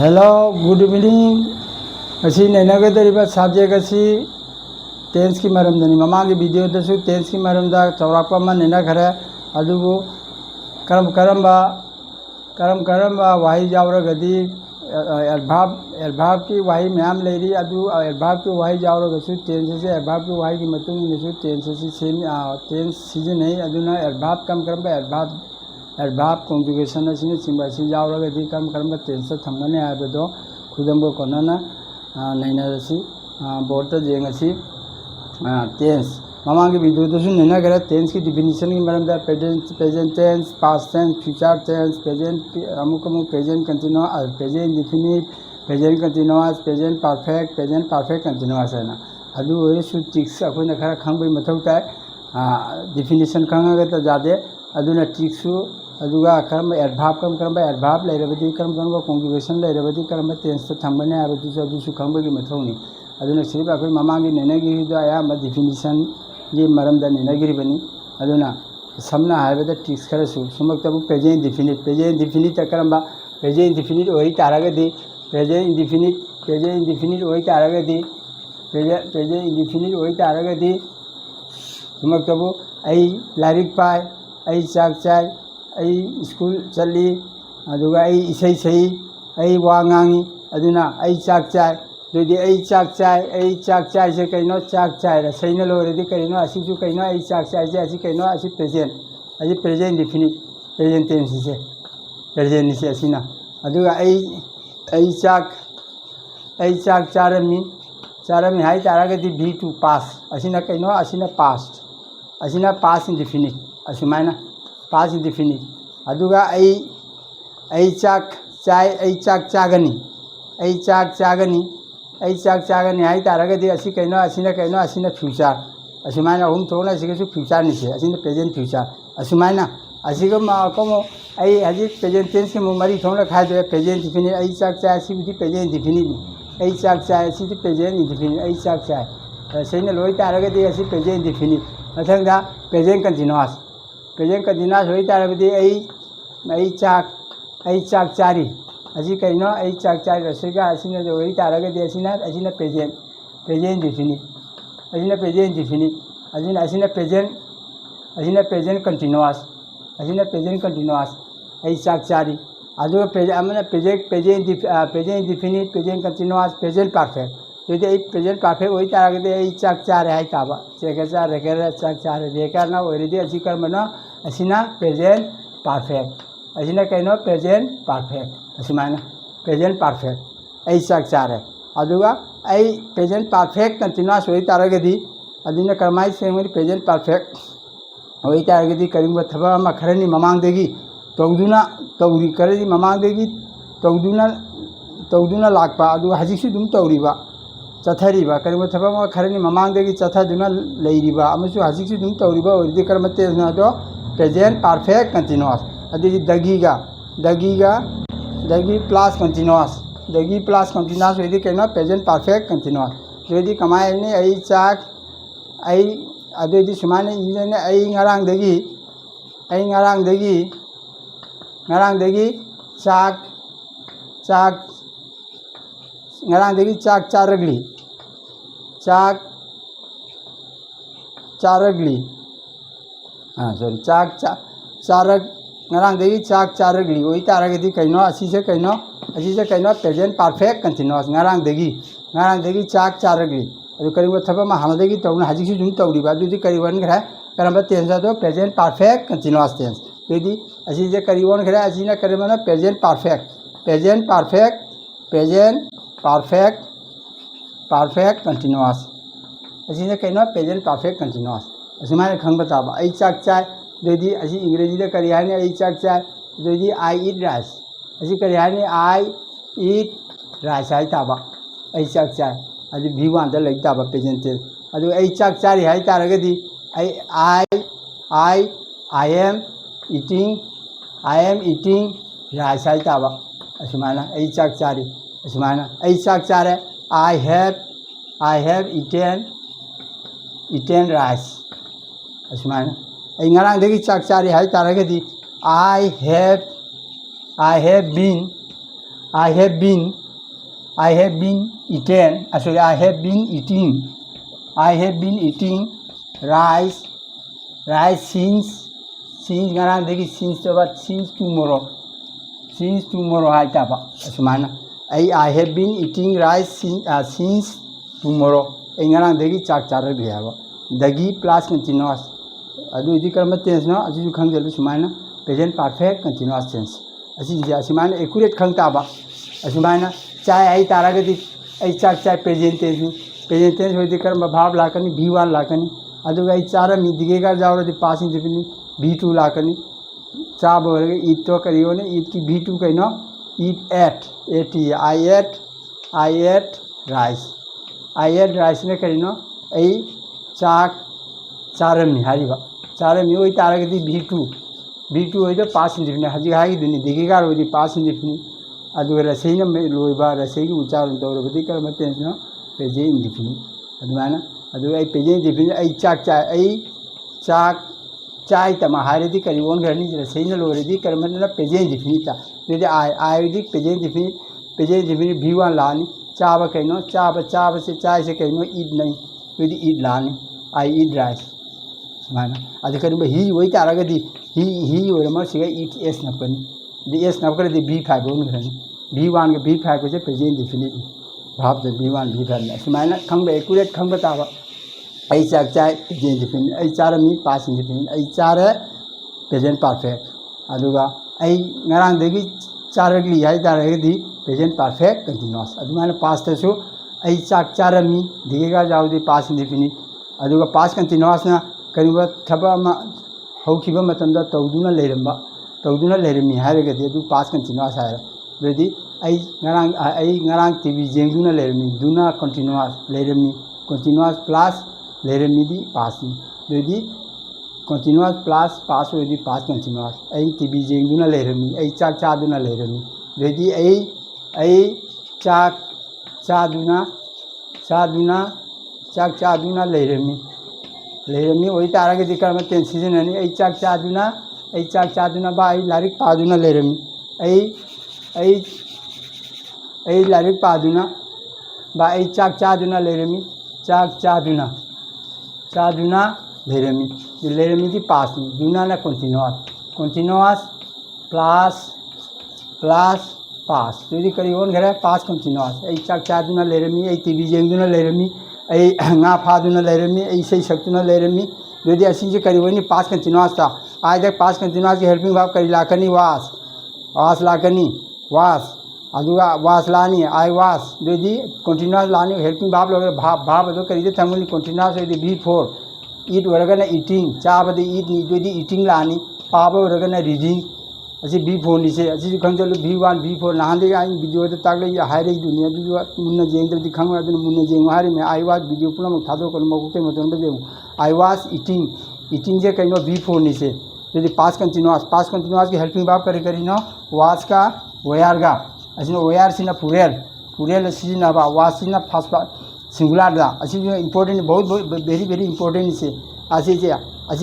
Hello, good evening. Asi nainagadariba subject asi tense ki maramdani mamagi video dasu tense ki maramda chawrakpa ma naina khare adugo karamba wahi jawra gadi adverb ki wahi myam leiri adu adverb ki wahi jawra gasu tense se adverb ki wahi ki matung ni su tense si same tense season hai aduna adverb kam karamba adverb conjugation asine chimba si jawra gadi kam karamba tense thamgane abado khudambo konana naina si board ta jengasi tense mama के video तो सुन ना करे tense की definition की मतलब दा present tense past tense future tense present अमुक present continuous present indefinite present continuous present perfect continuous है ना अदु ओए सु टिक्स अखोना खरा खंगबै मथौ ताय डिफिनेशन खंगागे त जादे अदुना टिक्सु अदुगा करम एडवर्ब एडवर्ब लेरबदि करम कंजुगेशन लेरबदि करम टेंस थंबने आबदु अदुसु खंगबै मथौनी अदुना सिरिबा अखोय ममांगी नेनेगिरि द आया म डिफिनेशन ये मरम द नेनेगिरि बनी अदुना समना हायबदा टिक्स खरसु सुमक्तबु प्रेजेंट इंडेफिनिट करमबा प्रेजेंट इंडेफिनिट ओइ तारगदि प्रेजेंट इंडेफिनिट ओइ तारगदि सुमक्तबु आई लारिक पाय आई चाक चाय आई स्कूल चली अदुगा आई इसै सही आई वा ngangi अदुना आई चाक चाय दुदी आई चाक चाय से कइनो चाक चाय रा सैन लोरेदि कइनो असिजु कइनो आई चाक चाय से असि कइनो असि प्रेजेंट इंडेफिनिट प्रेजेंट टेंस से प्रेजेंट से असिना अदुगा आई चाक चारमी हाय तारागदि भी टू पास असिना कइनो असिना पास्ट इंडेफिनिट असुमाइना पास्ट इंडेफिनिट अदुगा आई चाक चागनी हाई तारगदि असि कइनो असिना फ्यूचर असुमाइना हम थोना सिगसु फ्यूचर निसे असिना प्रेजेंट फ्यूचर असुमाइना असिगम कोमो आई हजि प्रेजेंट टेंस के मरी थोना खाय दे प्रेजेंट इंडेफिनिट आई चाक चाय असि बिदि प्रेजेंट इंडेफिनिट आई चाक चाय असि प्रेजेंट इंडेफिनिट आई चाक चाय सैना लोय तारगदि असि प्रेजेंट इंडेफिनिट मथंगदा प्रेजेंट कंटीन्यूअस होय तारगदि आई चाक चारी असी कइनो आई चाक चार रसेगा असिना जो होई तारगदि असिना प्रेजेंट इंडेफिनिट असिना प्रेजेंट कंटीन्यूअस आई चाक चारी अदु present indefinite present continuous present perfect यदि आई प्रेजेंट परफेक्ट होई तारगदि आई चाक चार हाय ताबा चेका रेकर चाक चार रेकर ना ओरिदि असी कर्मनो असिना प्रेजेंट परफेक्ट असिना कइनो प्रेजेंट परफेक्ट असिमाना प्रेजेंट परफेक्ट आई चाक चार है अदुगा आई प्रेजेंट परफेक्ट कंटीन्यूअस होई तारगदि अदिना कर्माई सेमनि प्रेजेंट परफेक्ट होई तारगदि करिंगबा थबा मा खरनि ममांगदगी तौरी करदि ममांगदगी तौदुना लाकपा अदु हजिसु दुम तौरीबा चथरीबा करिंगबा थबा मा खरनि ममांगदगी चथादुना लेरिबा अमसु हजिसु दुम तौरीबा ओरिदि कर्मते नादो प्रेजेंट परफेक्ट कंटीन्यूअस अदिदि दगी प्लस कंटीन्यूअस यदि कहना प्रेजेंट परफेक्ट कंटीन्यूअस यदि कमाय ने आई चाक आई अदि सुमाने इंजन आई ngarangdagi चाक चारगली ngarangdagi चाक चारगली ओई तारगदि कइनो असी से कइनो प्रेजेंट परफेक्ट कंटीन्यूअस ngarangdagi चाक चारगली अदु करिबा थबा मा हामदगी तौना हजिसु जुम तौरीबा दुदि करिवन खरा करम टेंस दो प्रेजेंट परफेक्ट कंटीन्यूअस टेंस यदि असी जे करिवन खरा असिना करिमना प्रेजेंट परफेक्ट कंटीन्यूअस असिना कइनो प्रेजेंट परफेक्ट कंटीन्यूअस असिमाने खंग बताबा आई चाक चाय यदि असी इंग्रेजी द करि हाने आई चाक चाय यदि आई ईट राइस असी करि हाने आई ईट राइस हाय ताबा आई चाक चाय अदि भी1 द लइ ताबा प्रेजेंट टेंस अदु आई चाक चारी हाय तारगदि आई एम ईटिंग राइस हाय ताबा असिमाना आई चाक चारी असिमाना आई चाक चारे आई हैव ईटेन राइस असिमाना आई ngarangdagi चाक चारी हाय तारगदि I have been I have been eaten. Sorry, I have been eating. I have been eating rice since ngarang degi since about since tomorrow hai taba asumana. I have been eating rice since tomorrow. Ngarang degi chak chara bhiaba. Dagi plus continuous. Adu idi karma tense na aju khang jalu sumana present perfect continuous tense. Asi asumana accurate khang taba. असुमाना चाय आई तारागति आई चाक चाय present tense होती कर्म भाव लाकनी V1 लाकनी अदुगा आई चारा मी दिगेगा जावरदि पास indefinite V2 लाकनी चा बोलगे ईट तो करियो ने ईट की V2 कहिनो ईट एट आई एट राइस ने करिनो आई चाक चारमी हारिबा चारमी ओई तारागति V2 होई तो पास इंडिफिनिट हजि हागी दुनि दिगेगा होई पास इंडिफिनिट अदुगा रसैना लोइबा रसैगी उच्चारण तौरबदि कर्म टेंस न प्रेजेंट इंडिफिनिट अदुमाना अदुगा आई प्रेजेंट इंडिफिनिट आई चाक चाय तमा हारेदि करि ओन घरनी रसैना लोरेदि कर्म न प्रेजेंट इंडिफिनिट ता यदि आई दि प्रेजेंट इंडिफिनिट V1 लानी चाबा कइनो चाबा से चाय से कइनो ईट नहीं यदि ईट लानी आई ईट राइस माना अदि करिबा ही होई तारागदि ही ओरमा सिगा ईट एस नपनी दी एस नपकर दी V5 ओन घरनी V1 के V5 को से प्रेजेंट इंडिफिनिट भाव से V1 V5 ने सुमाना खंग एक्यूरेट खंग बतावा आई चाक चाय प्रेजेंट इंडिफिनिट आई चार मी पास इंडिफिनिट आई चार प्रेजेंट परफेक्ट अदुगा आई ngarang degi चारगली आई तारगदी प्रेजेंट परफेक्ट कंटीन्यूअस अदुमाना पास तसु आई चाक चार मी दिगेगा जावदी पास इंडिफिनिट अदुगा पास कंटीन्यूअस ना करिबा थबा मा हौखिबा मतंदा तौदुना लेरमी हारगदि अदु पास कंटीन्यूअस हायर बेदि आई ngarang टीवी जेंगदुना लेरमी दुना कंटीन्यूअस लेरमी कंटीन्यूअस प्लस लेरमी दी पास बेदि कंटीन्यूअस प्लस पास होदि पास कंटीन्यूअस आई टीवी जेंगदुना लेरमी आई चाक चादुना लेरमी बेदि आई चाक चादुना चाक चादुना लेरमी ओई तारगदि कर्म टेंस सिजननी आई चाक चादुना बा आई लारिक पादुना लेरमी आई लारिक पादुना बा आई चाक चादुना लेरमी चाक चादुना लेरमी दी पास में दुना ना कंटीन्यूअस प्लस पास यदि करी ओन घरे पास कंटीन्यूअस आई चाक चादुना लेरमी आई टीवी जेंगदुना लेरमी आई nga फादुना लेरमी आई सही शक्तुना लेरमी यदि असिंजे करी वनी पास कंटीन्यूअस था आज तक पास कंटीन्यूअस की हेल्पिंग वर्ब करी लाकनी वास लाकनी वास अदुगा वास लानी आई वास यदि कंटीन्यूअस लानी हेल्पिंग वर्ब लगे भाव अदो करी दे थंगुनी कंटीन्यूअस यदि V4 ईट वरगना ईटिंग चाबदि ईट नी यदि ईटिंग लानी पाबा वरगना रीडिंग असी V4 नि से असी खंगजलु V1 V4 Nande I video the तागले या हाइरे दुनिया दु मुन्ना जेंगदि खंग अदन मुन्ना जेंग हारि में आई वास वीडियो पुनम थादो कन मकुते मतन बजे आई वास ईटिंग जे कइनो V4 नि से यदि पास कंटीन्यूअस की हेल्पिंग वर्ब करी न वास का वेयर गा असिनो वेयर सिना पुरेल सिना बा वास सिना फर्स्ट सिंगुलर दा असी जो इंपोर्टेंट बहुत वेरी इंपोर्टेंट से असी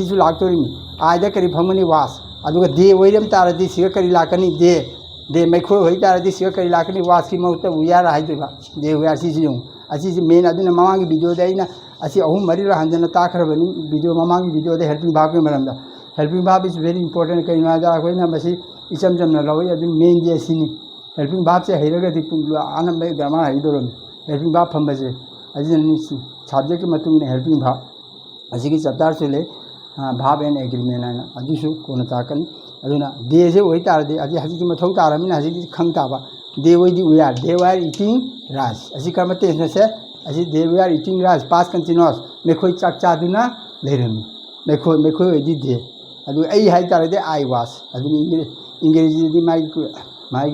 जो लागतोरी मी आयदा करी फंगनी वास अदुगा दे वैरम तारदी सिगा करी लाकनी दे मैखो होई तारदी सिगा करी लाकनी वास की मौत उयार हाइदोबा दे उयार सिजु असी मेन अदुना ममांगी वीडियो दैना असी अहु मरी हंजना ताखरबनी वीडियो ममांगी वीडियो दे हेल्पिंग वर्ब के मरमदा helping verb is very important कइना दा कोइना मसी इचम जमना लवई अदु मेन जे सिनी हेल्पिंग वर्ब से हैरगदि पुंगलु आनम बे ग्रामर हाइदोरम हेल्पिंग वर्ब फंबजे अजिन सब्जेक्ट के मतुंग ने हेल्पिंग वर्ब असी की चैप्टर से ले भाव एंड एग्रीमेंट है अदुसु कोन ताकन अदुना दे से ओई तारदे अजी हजी की मथौ तारमिना हजी खंग ताबा दे ओई दे वर ईटिंग राइस असी कर्म टेंस से असी they were eating rice past continuous मेखोई चाक चादुना लेरमी मेखोई ओई दे अदु आई हाई तारदे आई वास अदुनी इंग्लिश दी माई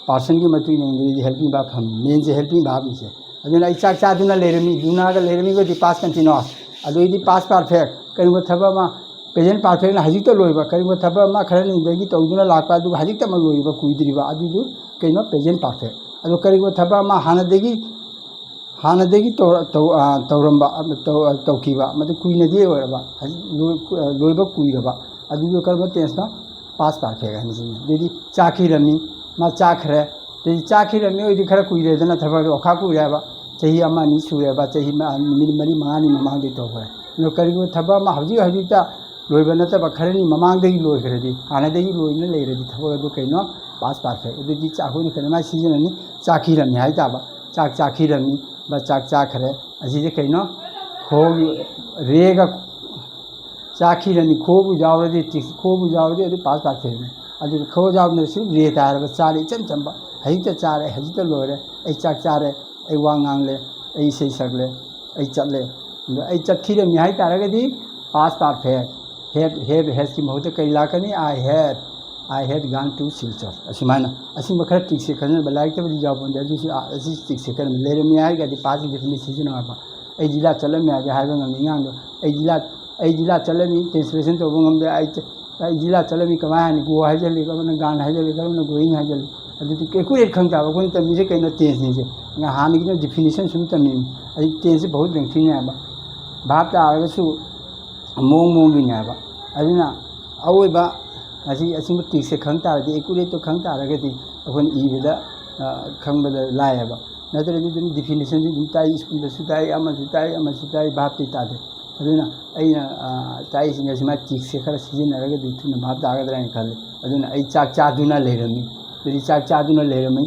पर्सन की मतुई इंग्लिश हेल्पिंग वर्ब हम मेन से हेल्पिंग वर्ब से अदुना आई चाक चादुना लेरमी दुना का लेरमी को दी पास कंटीन्यूअस अदु दी पास परफेक्ट करिबो थबा मा प्रेजेंट परफेक्ट ना हजिक तो लोइबा करिबो थबा मा खरा निंदगी तौदुना लाकपा अदु हजिक तम लोइबा कुइद्रिबा अदु कइनो प्रेजेंट परफेक्ट अदु करिबो थबा मा हानदेगी तौरंबा तौकीबा मत कुइनदी ओरबा लोइबा कुइरबा अदु करबो टेंस ना पास परफेक्ट है यदि चाखी रमी मा चाखरे चाखीरमी होइदि खरा कुइरेदना थबक ओखा कुइरेबा चाही अमा नि सुरेबा चाही मिनिट मरी मंगानी ममांगदि तोखरे नो करिगो थबा मा हजि हजिता लोइबा नतबा खरनी ममांगदि लोइखरेदि हानादि लोइना लेरदि थबक अदु कइनो पास पारफेक्ट अदुदि चाखोनि कनमा सिजननि चाखीरमी हाइताबा चाखीरमी बा चाखरे अजिजे कइनो खो रेगा चाखीरमी खोबु जावरदि खोबु जावरदि अदु पास पारफेक्ट अदु खो जावने सिर्फ रे तारबा चाले चम चंबा हजिता चारे हजिता लोरे ऐ चारे ऐ वांगांगले ऐ इसे सकले ऐ चले ऐ चखीरमी हाइतारगदि पास पारफेक्ट हेव हैज की महूर्त कई लाकनी I had gone to Silchar असुमाना असिम खरा टिक से खन बलाइक तबदि जाव पंदे अजि टिक से खन लेरमी हाइगदि पास डिफिनिशन सिजन आबा ऐ जिला चलमे आगे हाइबा ngam ngang ऐ जिला चलमी ट्रांसलेशन तो ngam दे ऐ जिला चलमी कमानी गो हाइजली कमन गान हाइजली कमन गोइंग हाइजली अदि एक्यूरेट खंगता कोन तमी से कइनो टेंस नि से हान की डिफिनिशन सुम तमी ऐ टेंस से बहुत बेंथिने आबा भाप तारगसु मोंग मोंग नि आबा अदिना अवोइबा असिम टिक से खंग तारदि एक्यूरेट तो खंग तारगदि अखोन इबदा खंगबदा लायबा नतरदि दुम डिफिनिशन दि ताई स्कूल द सुताई अमा सुताई भाप ति तादे अदुना अइना ताई सिने सिमा टिक से खरा सिजनरगदि थुना भाप तागदरा नि खले अदुना ऐ चाक चादुना लेरमी दि चाक चादुना लेरमी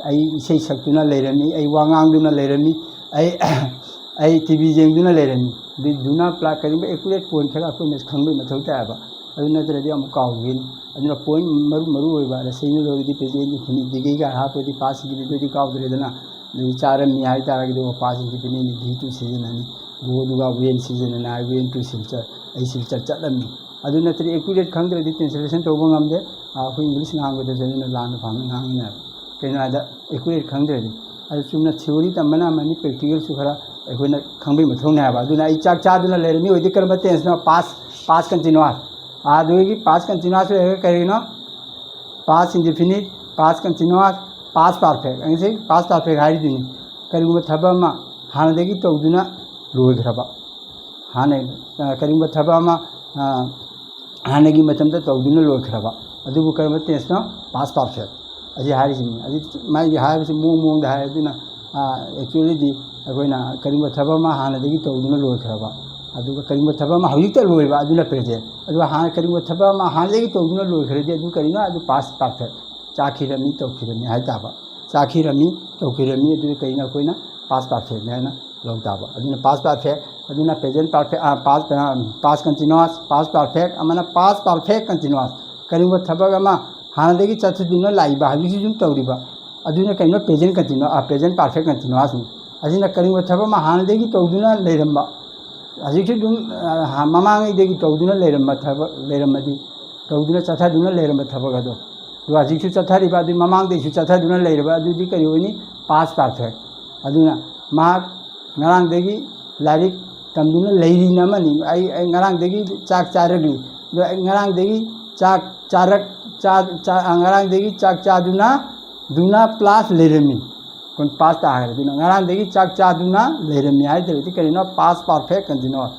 ऐ इसे सक्तुना लेरमी ऐ वांगांगदुना लेरमी ऐ टीवी जेंगदुना लेरमी दि दुना प्ला करिबा एक्यूरेट पॉइंट खरा कोइना खंगबे मथौ ताबा अदु नतरदि अमु काउगिन अदुना पॉइंट मरु होइबा रसेनि लोरिदि पेजेनि फिनि दिगै गा हापदि पास गिदि दोदि काउद्रेदना दि Charmi high तारगदि O pass गिदि फिनि the to सिजननि गोदुगा वेन सिजनना वेन टू सिलचर ऐ सिलचर चलमी अदु नतरि एक्यूरेट खंगद्रदि ट्रांसलेशन तोबो ngamde आखो इंग्लिश ngamबदे जनिना लान फांग ngamना कइना आदा एक्यूरेट खंगद्रदि अदु चुमना थ्योरी तमना मनि प्रैक्टिकल सु खरा अखोइना खंगबे मथौना हाबा अदुना ऐ चाक चादुना लेरमी ओइदि करबा टेंसना पास कंटीन्यूअस आदुगी पास कंटीन्यूअस रहेगा करेगा पास इंडेफिनिट पास कंटीन्यूअस पास परफेक्ट अंसे पास परफेक्ट हाई दिन करीब थबमा हानदगी तौदुना लोइग्रबा हाने करीब थबमा हानगी मतमदा तौदुना लोइग्रबा अदुबु करब टेंसना पास परफेक्ट अजि हारिसिनि अजि माइगी हाइबसि मोंग दा हाइदुना एक्चुअली दि अखोइना करीब थबमा हानदगी तौदुना लोइग्रबा अदुगा करीब थबमा हौजिक लोइबा अदुना प्रेजेंट अदुगा हान करीब थबमा हानदगी तौदुना लोइग्रदि अदु करिना अदु पास परफेक्ट चाखीरमी तौखीरमी हाइताबा चाखीरमी तौखीरमी अदु करिना कोइना पास परफेक्ट नेना लौताबा अदुना पास परफेक्ट अदुना present perfect past continuous past perfect अमना पास परफेक्ट कंटीन्यूअस करीब थबगमा हानदगी चथुदुना लाइबा हौजिक जुम तौरिबा अदुना करिना present continuous present perfect continuous नि अजिना करीब थबमा हानदगी तौदुना लेरम्बा हजिक दुम ममांगैदगी तौदुना लेरम्मदि तौदुना चथादुना लेरम्ब थबगदो दु हजिक चथारिबा दु ममांगदैसु चथादुना लेरबा अदुदि करि होइनि पास परफेक्ट अदुना मा ngaraangdagi लारिक तमदुना लेरिन अमनि आई ngaraangdagi चाक चारगली दु ngaraangdagi चाक चारक ngaraangdagi चाक चादुना दुना प्लस लेरमी कोन पास तागरे दुना ngaraangdagi चाक चादुना लेरमी हाइदि करिनो पास परफेक्ट कंटीन्यूअस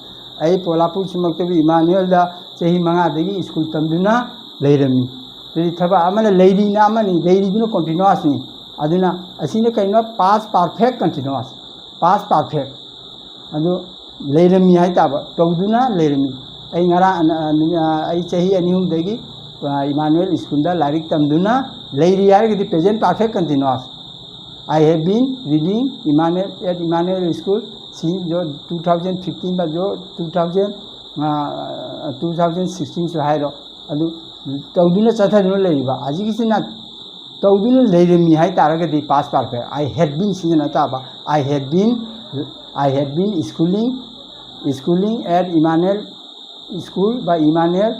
आई पोलापु सिमक्तबि इमानुएल दा चही मंगादगी स्कूल तमदुना लेरमी दि थबा अमना लेरिना अमनि लेरिदुना कंटीन्यूअस नि अदुना असिने करिनो past perfect continuous past perfect अदु लेरमी हाइताबा तौदुना लेरमी आई ngara आई चही अनिहुमदगी इमानुएल स्कूल दा लारिक तमदुना लेरि हाइगदि present perfect continuous I have been reading Emmanuel School since जो 2015 बा जो 2016 से हाइरो अदु तौदुना चथादुना लेरिबा आजिकिसिना तौदुना लेरमी हाइ तारगदि past perfect I had been सिजना ताबा I had been schooling at Emmanuel School by Emmanuel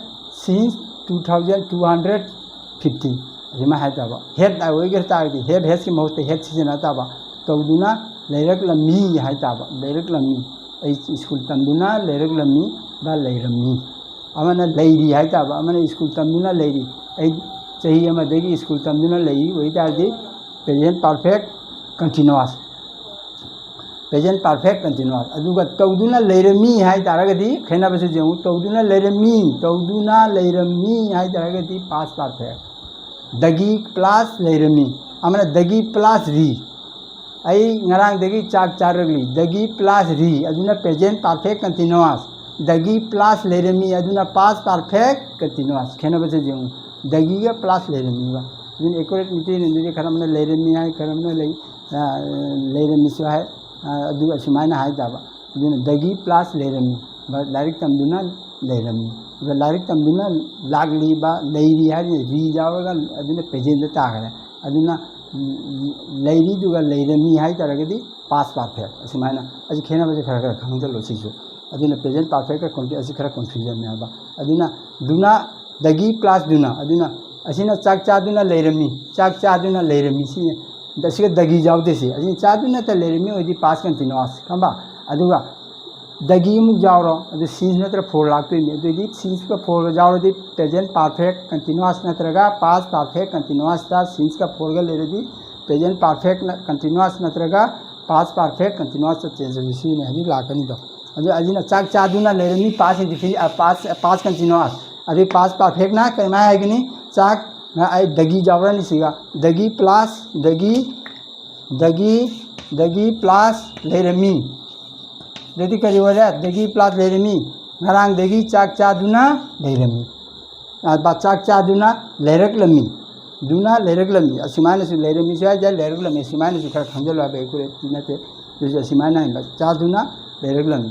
since 2250 हिमा है तब हेड आवेगर तागदि हेड हेस की महत्व हेड सिजना तब तौदुना लेरक लमी है तब लेरक लमी ऐ स्कूल तमदुना लेरक लमी बा लेरमी अमना लेरी है तब अमना स्कूल तमदुना लेरी ऐ चही अमदगी स्कूल तमदुना लेरी वही तागदि प्रेजेंट परफेक्ट कंटीन्यूअस अदुगा तौदुना लेरमी है तारगदि खैनाबसे जेउ तौदुना लेरमी है तारगदि पास परफेक्ट दगी प्लस लेरमी अमना दगी प्लस री आई ngarang dagi chak charagli dagi plus ri aduna present perfect continuous dagi plus leremi aduna past perfect continuous khena base jeng dagi ga plus leremi ba din accurate miti ne kharamna leremi hai kharamna leremi so hai adu asmaina hai daba din dagi plus leremi ba direct tamduna leremi ba direct tamduna lagli ba leiri hai ri jawaga aduna present ta gare aduna लेरी दुगा Laramie high तरगदी पास perfect असमाना अजि खेना बजे खरा खरा खंगदलो Sissu अदुना present perfect का कॉन्टी अजि खरा confusion ने बा अदुना दुना दगी plus दुना अदुना असिना चाक चा दुना लेरमी चाक चा दुना लेरमी सि दसिगा दगी जावदे से अजि चा दुना त लेरमी ओदि पास कंटीन्यूअस खंबा अदुगा दगी मु जावरो अदु सीन्स नत्र फोर लागतोय ने अदुदि सीन्स का फोर जावरोदि प्रेजेंट परफेक्ट कंटीन्यूअस नत्रगा पास परफेक्ट कंटीन्यूअस ता सीन्स का फोर गा लेरदि प्रेजेंट परफेक्ट कंटीन्यूअस नत्रगा पास परफेक्ट कंटीन्यूअस चेंज सी ने हदि लाकनी दो अदु अजिना चाक चादुना लेरमी पास इंडिफिनिट पास कंटीन्यूअस अदि पास परफेक्ट ना कमा आइगनी चाक आई दगी जावरनी सिगा दगी प्लस दगी प्लस लेरमी दगी करी वरे दगी प्लस लेरमी ngarang dagi चाक चादुना लेरमी बा चाक चादुना लेरकलमी दुना लेरकलमी असिमाने सु लेरमी से जा लेरकलमी असिमाने सु खर खंजल बे कुरे तिनते जो असिमाना है चादुना लेरकलमी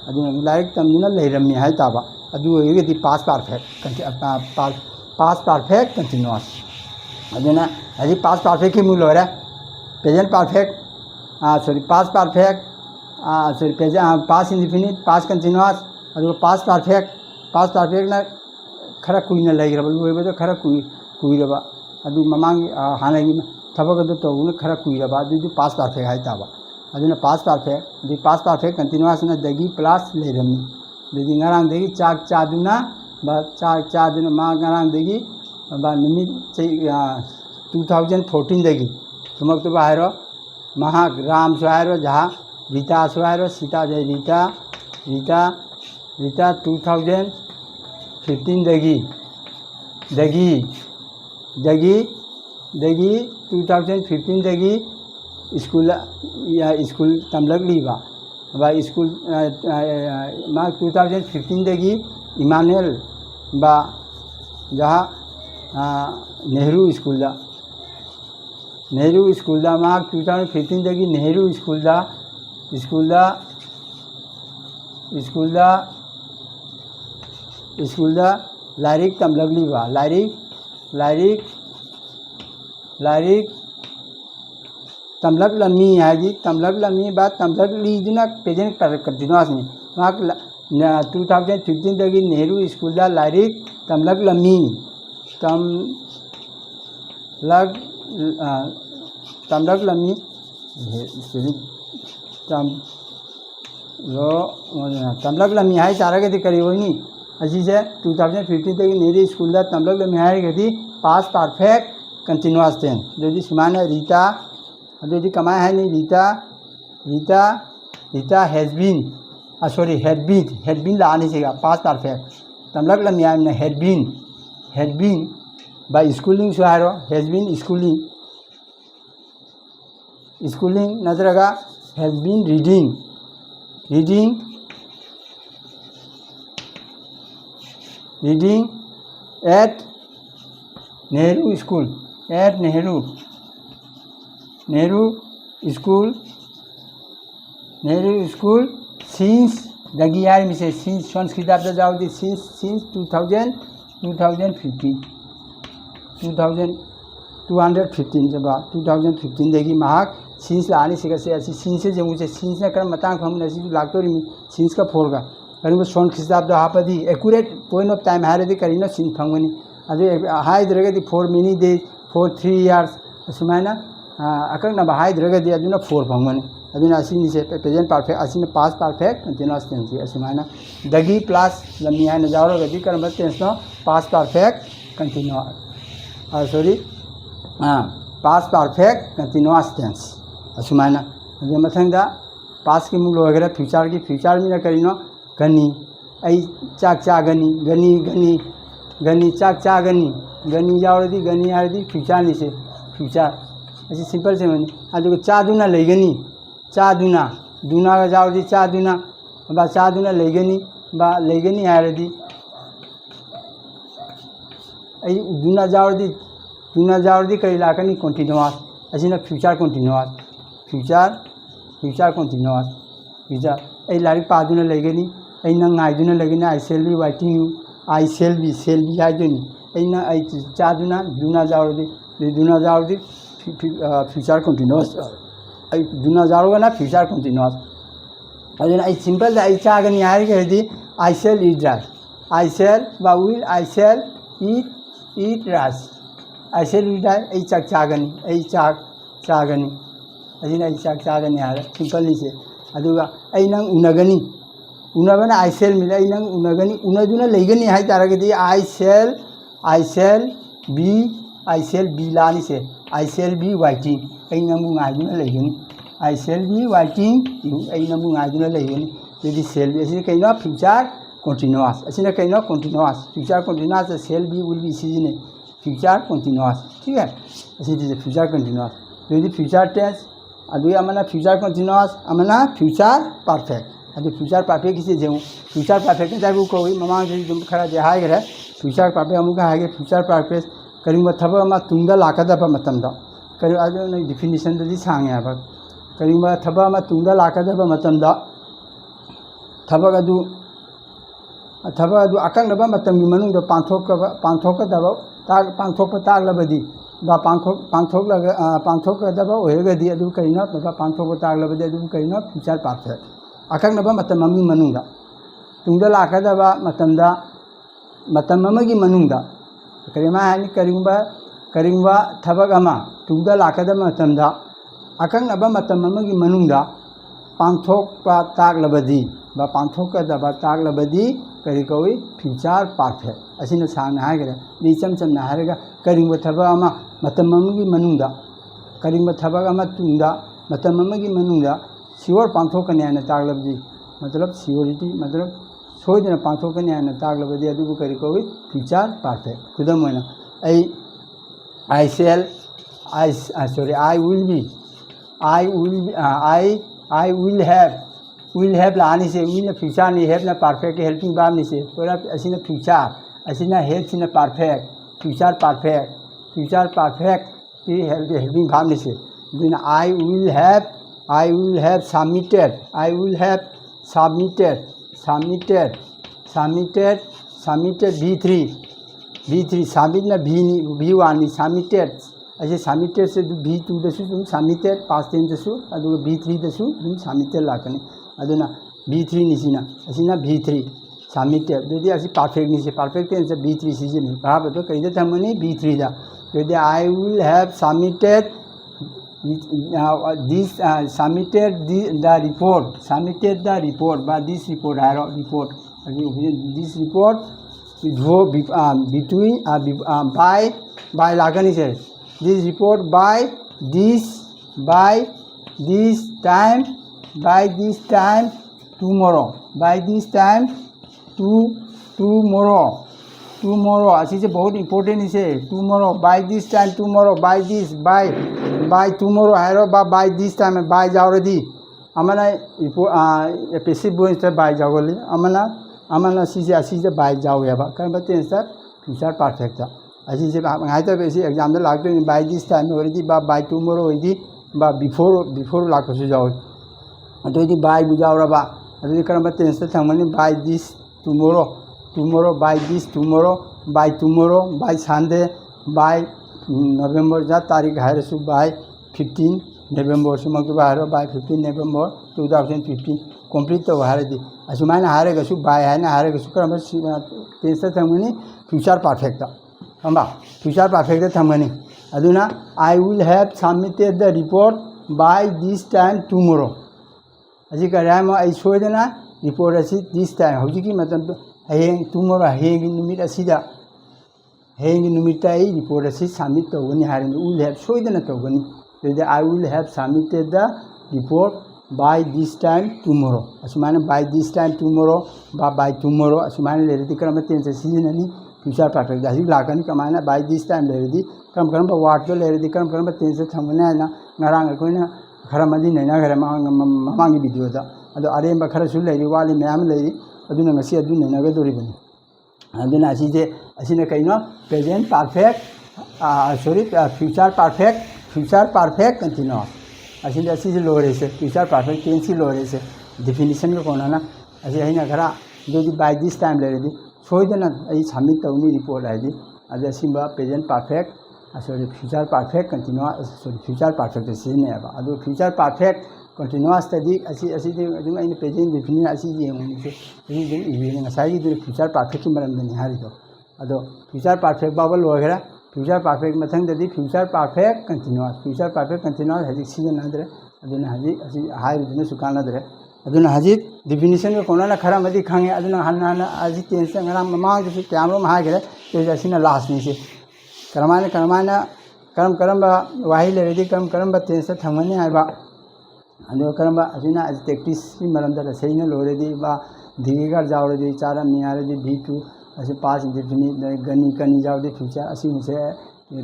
अदुना लाइक तमदुना लेरमी हाय ताबा अदु येगदि पास परफेक्ट कंटीन्यूअस अदुना अदि पास परफेक्ट की मूल होरा प्रेजेंट परफेक्ट सॉरी पास परफेक्ट सॉरी प्रेजेंट पास इंडिफिनिट पास कंटीन्यूअस अदु पास परफेक्ट ना खरा कुइना लेग्रबा लोइबा खरा कुइरबा अदु ममांग हानागी थबक अदु तौन खरा कुइरबा अदु पास परफेक्ट हाय ताबा अदुना पास परफेक्ट कंटीन्यूअस ना दगी प्लस लेरमी दगी ngarang दगी चाक चादुना बा चाक चादुना मा ngarang दगी बा निमित 2014 दगी तुमक तो बाहरो महाराम सुहारो जहा रीता सुहारो सीता जय रीता 2015 दगी 2015 दगी स्कूल तमलगली बा स्कूल मा 2015 दगी इमानुएल बा जहाँ नेहरू स्कूल दा मा 2015 दगी नेहरू स्कूल दा लारिक तमलगली बा लारिक तमलग लमी है जी तमलग लमी बा तमलग लीजना प्रेजेंट कंटीन्यूअस में वहाँ 2015 दगी नेहरू स्कूल दा लारिक तमलग लमी तमलग लमी तमलग लमी है सारा के करी हुई नहीं अजी से 2015 तक नेहरू स्कूल दा तमलग लमी है गदी पास परफेक्ट कंटीन्यूअस टेन जो समान रीता अदि कमाय है नहीं Rita has been sorry had been लाने से पास परफेक्ट तमलग लमी है हैड बीन बाय स्कूलिंग सुहारो हैज बीन स्कूलिंग नजरगा has been reading at Nehru school since दगी यार मिसे since संस्कृत आप जाओ दी since 2015 जब 2015 दगी महाक since लाने से कैसे ऐसी since से जब मुझे since ने कर मतांग हम नसी लागतो रही since का फोर का करीब संस्कृत आप आप दी एक्यूरेट पॉइंट ऑफ टाइम हारे दी करी ना since फंगनी अभी हाई दरगे दी 4 many days for 3 years असमाना अकर ना हाई दरगे दी अदुना 4 फंगनी अदुना असिनी से प्रेजेंट परफेक्ट असिना पास परफेक्ट कंटीन्यूअस टेंस असमाना दगी प्लस लमी है न जाओ गदी कर मत टेंस नो पास परफेक्ट कंटीन्यूअस सॉरी पास परफेक्ट कंटीन्यूअस टेंस असमाना अदु मथंदा पास की मूल वगैरह फ्यूचर में ना करिनो गनी आई चाक चा गनी चाक चा गनी जाओ दी गनी आ दी फ्यूचर नहीं से फ्यूचर ꯑꯁꯤ ꯁꯤꯝꯄꯜ ꯁꯦꯝꯕꯅꯤ ꯑꯗꯨꯒ ꯆꯥꯗꯨꯅ ꯂꯩꯒꯅꯤ ꯆꯥꯗꯨꯅ ꯗꯨꯅꯥꯒ ꯌꯥꯎꯔꯗꯤ ꯆꯥꯗꯨꯅ ꯕꯥ ꯆꯥꯗꯨꯅ ꯂꯩꯒꯅꯤ ꯕꯥ ꯂꯩꯒꯅꯤ ꯍꯥꯏꯔꯗꯤ ꯑꯩ ꯗꯨꯅꯥ ꯌꯥꯎꯔꯗꯤ ꯀꯔꯤ ꯂꯥꯛꯀꯅꯤ ꯀꯣꯟꯇꯤꯅꯨꯋꯁ ꯑꯁꯤꯅ future continuous future continuous future ꯑꯩ ꯂꯥꯏꯔꯤꯛ ꯄꯥꯗꯨꯅ ꯂꯩꯒꯅꯤ ꯑꯩꯅ ꯉꯥꯏꯗꯨꯅ ꯂꯩꯒꯅꯤ I shall be waiting you I shall be ꯍꯥꯏꯗꯣꯏꯅꯤ ꯑꯩꯅ ꯑꯩ ꯆꯥꯗꯨꯅ ꯗꯨꯅꯥ ꯌꯥꯎꯔꯗꯤ फ्यूचर कंटिन्यूअस आई दुना जारोगना फ्यूचर कंटिन्यूअस अदुना आई सिंपल दा आई चागनी हारिगेदी I shall eat rice I shall बा will I shall eat rice I shall eat rice आई चाक चागनी आई चाक चागनी अदिना आई चाक चागनी हार सिंपल निसे अदुगा आई नंग उनगनी उनबना आई सेल मिल आई नंग उनगनी उनदुना लेगनी हाय तारगदी I shall be I shall be लानी से आई सेल बी वाइटिंग आई नमु गाइदुना लेगनी आई सेल बी वाइटिंग आई नमु गाइदुना लेगनी यदि सेल बी असिन कइनो फ्यूचर कंटिन्यूअस असिन कइनो continuous future continuous shall be will be सिजने फ्यूचर कंटिन्यूअस ठीक है असिन दिस फ्यूचर कंटिन्यूअस यदि फ्यूचर टेंस अदु अमना फ्यूचर कंटिन्यूअस अमना फ्यूचर परफेक्ट अदु फ्यूचर परफेक्ट किसे जेउ फ्यूचर परफेक्ट जाबु कोई ममांग जे दुम खरा जे हाइगरे फ्यूचर परफेक्ट अमुका हाइगे फ्यूचर परफेक्ट करीम थबक अमा तुंगदा लाकदब मतमदा करी अदु नै डिफिनिशन दि सांगे अब करीम थबक अमा तुंगदा लाकदब मतमदा थबक अदु अकंगब मतमगि मनुंग द पांथोकदब पांथोक तागलबदि बा पांथोकदब ओहेगदि अदु करीनो बा पांथोक तागलबदि अदु करीनो फ्यूचर परफेक्ट अकंगब मतम अमि मनुंग तुंगदा लाकदब मतमदा मतम अमगि मनुंग करीमा हानि करींबा थबक अमा तुंगदा लाकदब मतमदा अकंगब मतम अमगि मनुंगदा पांथोकपा तागलबदि बा पांथोकदब तागलबदि करी कौई फ्यूचर परफेक्ट असिन सांगना हागरे दि चमचमना हारगा करींबा थबक अमा मतम अमगि मनुंगदा करींबा थबक अमा तुंगदा मतम अमगि मनुंगदा श्योर पांथोकने हाना तागलबदि मतलब श्योरिटी मतलब सोइदना पांथोकने हाना तागलबदि अदुबु करी कौई फ्यूचर परफेक्ट खुदम होना I shall I sorry I will have लानी से विल फ्यूचर नहीं हैव ना परफेक्ट हेल्पिंग वर्ब नहीं से पूरा असिना फ्यूचर असिना हेल्प सिना परफेक्ट फ्यूचर परफेक्ट की हेल्पिंग वर्ब नहीं से दिन I will have submitted V3 submit ना V1 सबमिटेड ऐसे सबमिटेड से V2 दसु तुम सबमिटेड पास्ट टेंस दसु अदुगा V3 दसु तुम सबमिटेड लाकनी अदुना V3 निसिना असिना V3 सबमिटेड यदि असि परफेक्ट निसे परफेक्ट टेंस V3 सिजनी भाव तो कइदा थमनी V3 दा यदि आई will have submitted this submitted the report but this report this report between by लागनी से this report by this time tomorrow ऐसी से बहुत इम्पोर्टेंट इसे tomorrow by this time tomorrow by tomorrow है बा by this time by जाओरदी Amna passive voice से by जाओगली अमना सीसे by जाओ याबा कारण बते सर फ्यूचर परफेक्ट ऐसी से हाइता बेसी एग्जाम दे लागतो by this time ओरदी बा by tomorrow ओरदी बा before लाखसु जाओ अतोदी by बुजाओरबा अतोदी कारण बते sir थमनी by this tomorrow by this tomorrow by Sunday by November जा तारीख है रसु by 15 November सुमक बाहर by 15 November 2015 कंप्लीट तो बाहर दी असुमान हारे गसु by है ना हारे गसु करम टेंस थमनी फ्यूचर परफेक्ट हमबा फ्यूचर परफेक्ट थमनी अदुना I will have submitted the report by this time tomorrow अजी कराम आई सोयदना रिपोर्ट असी this time हौजी की मतलब हयेंग tomorrow हयेंग निमिट असीदा हयेंग निमिट आई रिपोर्ट असी सबमिट तौगनी हारिन will have सोयदना तौगनी यदि I will have submitted the report by this time tomorrow असुमान by this time tomorrow by tomorrow असुमान लेरदी करम टेंस सिजननी फ्यूचर परफेक्ट हजिक लाकनी कमायना बाय दिस टाइम लेरदी कम करम वार्ड तो लेरदी कम टेंस थमने है ना ngarang अखोइना खरा मदी नैना खरा ममांगी वीडियो दा अदो अरेम खरसु लेरी वाली मैम लेरी अदुना ngasi अदु नैनागे दोरिबनी अदुना असिजे असिना कइनो present perfect sorry future perfect continuous असिने असिजे लोरेसे फ्यूचर परफेक्ट टेंस की लोरेसे डेफिनेशन को कोना असी हैना खरा जो बाय दिस टाइम लेरदी सोइदना आई सबमिट तौनी रिपोर्ट आइदी अदे सिंबा present perfect sorry future perfect continuous sorry future perfect सिनेबा अदो फ्यूचर परफेक्ट कंटीन्यूअस तदी असी प्रेजेंट डेफिनेशन असी येंगनिसे इवेन ngसाई दि फ्यूचर परफेक्ट की मरमदनी हारिदो अदो फ्यूचर परफेक्ट बाबा लोगरा फ्यूचर परफेक्ट मथंग ददी फ्यूचर परफेक्ट कंटीन्यूअस हजि सिजनदरे अदुना हजि असी हारिदुना सुकानदरे अदुना हजि डेफिनेशन को कोना खरा मदि खांगे अदुना हन्ना अजि टेंस ngara ममांग से कैमरा में हागरे ते असिना लास्ट नि से करम वाही लेरदी करम टेंस थमने आइबा अदो करम असिना टेक्टिस की मरमदा सहीना लोरेदी बा दिगेगर जावरदी चारा मियारदी V2 असे पास इंडेफिनिट गनी कनी जावदी फ्यूचर असी मुसे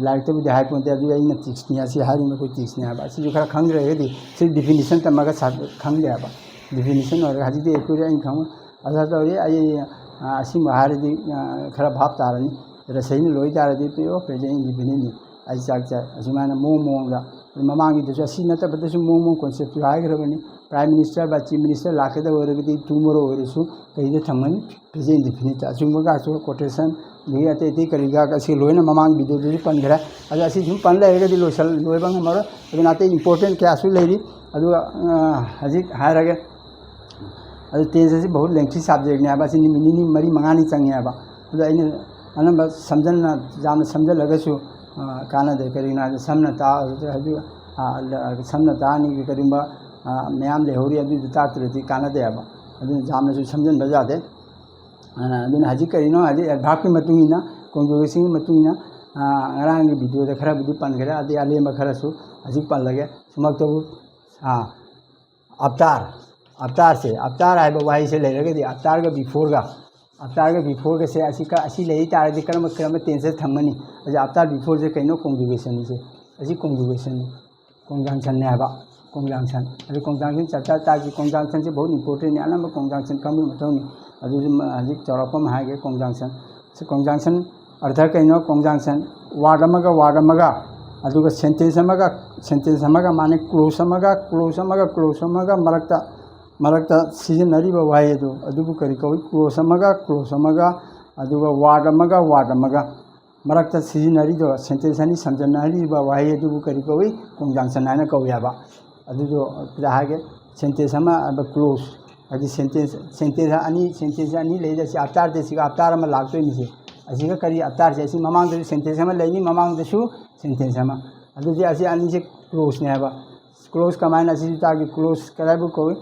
लाइक तो हाई पोते अदु आइना टिक्स नि असी हारि में कोई टिक्स नि आबा असी जो खरा खंग रहेदी से डेफिनेशन तमगा खंग ले आबा डेफिनेशन और हजि दे एकुरे इन खंग असा तो आई असी महारदी खरा भाव तारनी रसैन लोई तारदी पे प्रेजेंट इंडेफिनिट आई चाक असुमाना मोंगा ममांगी दसु असी नतबदसु मों कॉन्सेप्ट हाइग्रबनी प्राइम मिनिस्टर बा चीफ मिनिस्टर लाकेदा ओरगदी टुमोरो ओरसु कइदे थमनी प्रेजेंट इंडेफिनिट असुमगा सो कोटेशन नि अते ते करिगा असि लोइना ममांग वीडियो दि पनगरा अदा असि जुम पन लेरगदी लोसल लोइबा हमरो अदुना अते इंपोर्टेंट क्या असु लेरी अदु हजि हारगे अदु टेंस असि बहुत लेंथी सब्जेक्ट ने आबा असि निमिनि मरी मंगानी चंगे आबा अदु आइना अनंब समझना जाम समझलगसु काना दे करिना समना ता हजु समना तानी करिबा मैम लेहौरी अदु तात्रति काना दे आबा अदु जामनसु समझन बजादे अदुना हजि करिनो हजि एडभाक की मतुंगिना कंजुगेशन की मतुंगिना ngaraang की वीडियो दे खरा बुदि पनगरे आदि आलेम खरासु हजि पनलगे सुमक तो अवतार से अवतार आइबा वाही से लेरगदी अवतार का बिफोर का से असी लेई तारदी करम टेंस थमनी अजे अवतार बिफोर से कइनो कंजुगेशन से असी कंजुगेशन कंजंक्शन ने आबा कंजंक्शन अरे कंजंक्शन चर्चा ताकि कंजंक्शन से बहुत इंपोर्टेंट है अनम कंजंक्शन कम मतौनी अदु हजि चौरपम हागे कंजंक्शन से कंजंक्शन अर्थ कइनो कंजंक्शन वार्ड अमगा अदुगा सेंटेंस अमगा माने क्लोज अमगा मरक्ता सिजनरीबा वाई अदुबु करी कवि क्लोज अमगा अदुगा वार्ड अमगा मरक्ता सिजनरी दो सेंटेंस अनि समझनारीबा वाई अदुबु करी कवि कंजंक्शन आना कवयाबा अदुदो हागे सेंटेंस अमा क्लोज अदि सेंटेंस अनि लेदा सि अवतार दे सि अवतार अमा लागतोय निसे असिगा करी अवतार से सि ममांग दे सेंटेंस अमा लेनी ममांग दसु सेंटेंस अमा अदुदि असि अनि से क्लोज ने आबा क्लोज कमायना असि ताकि क्लोज कराबु कवि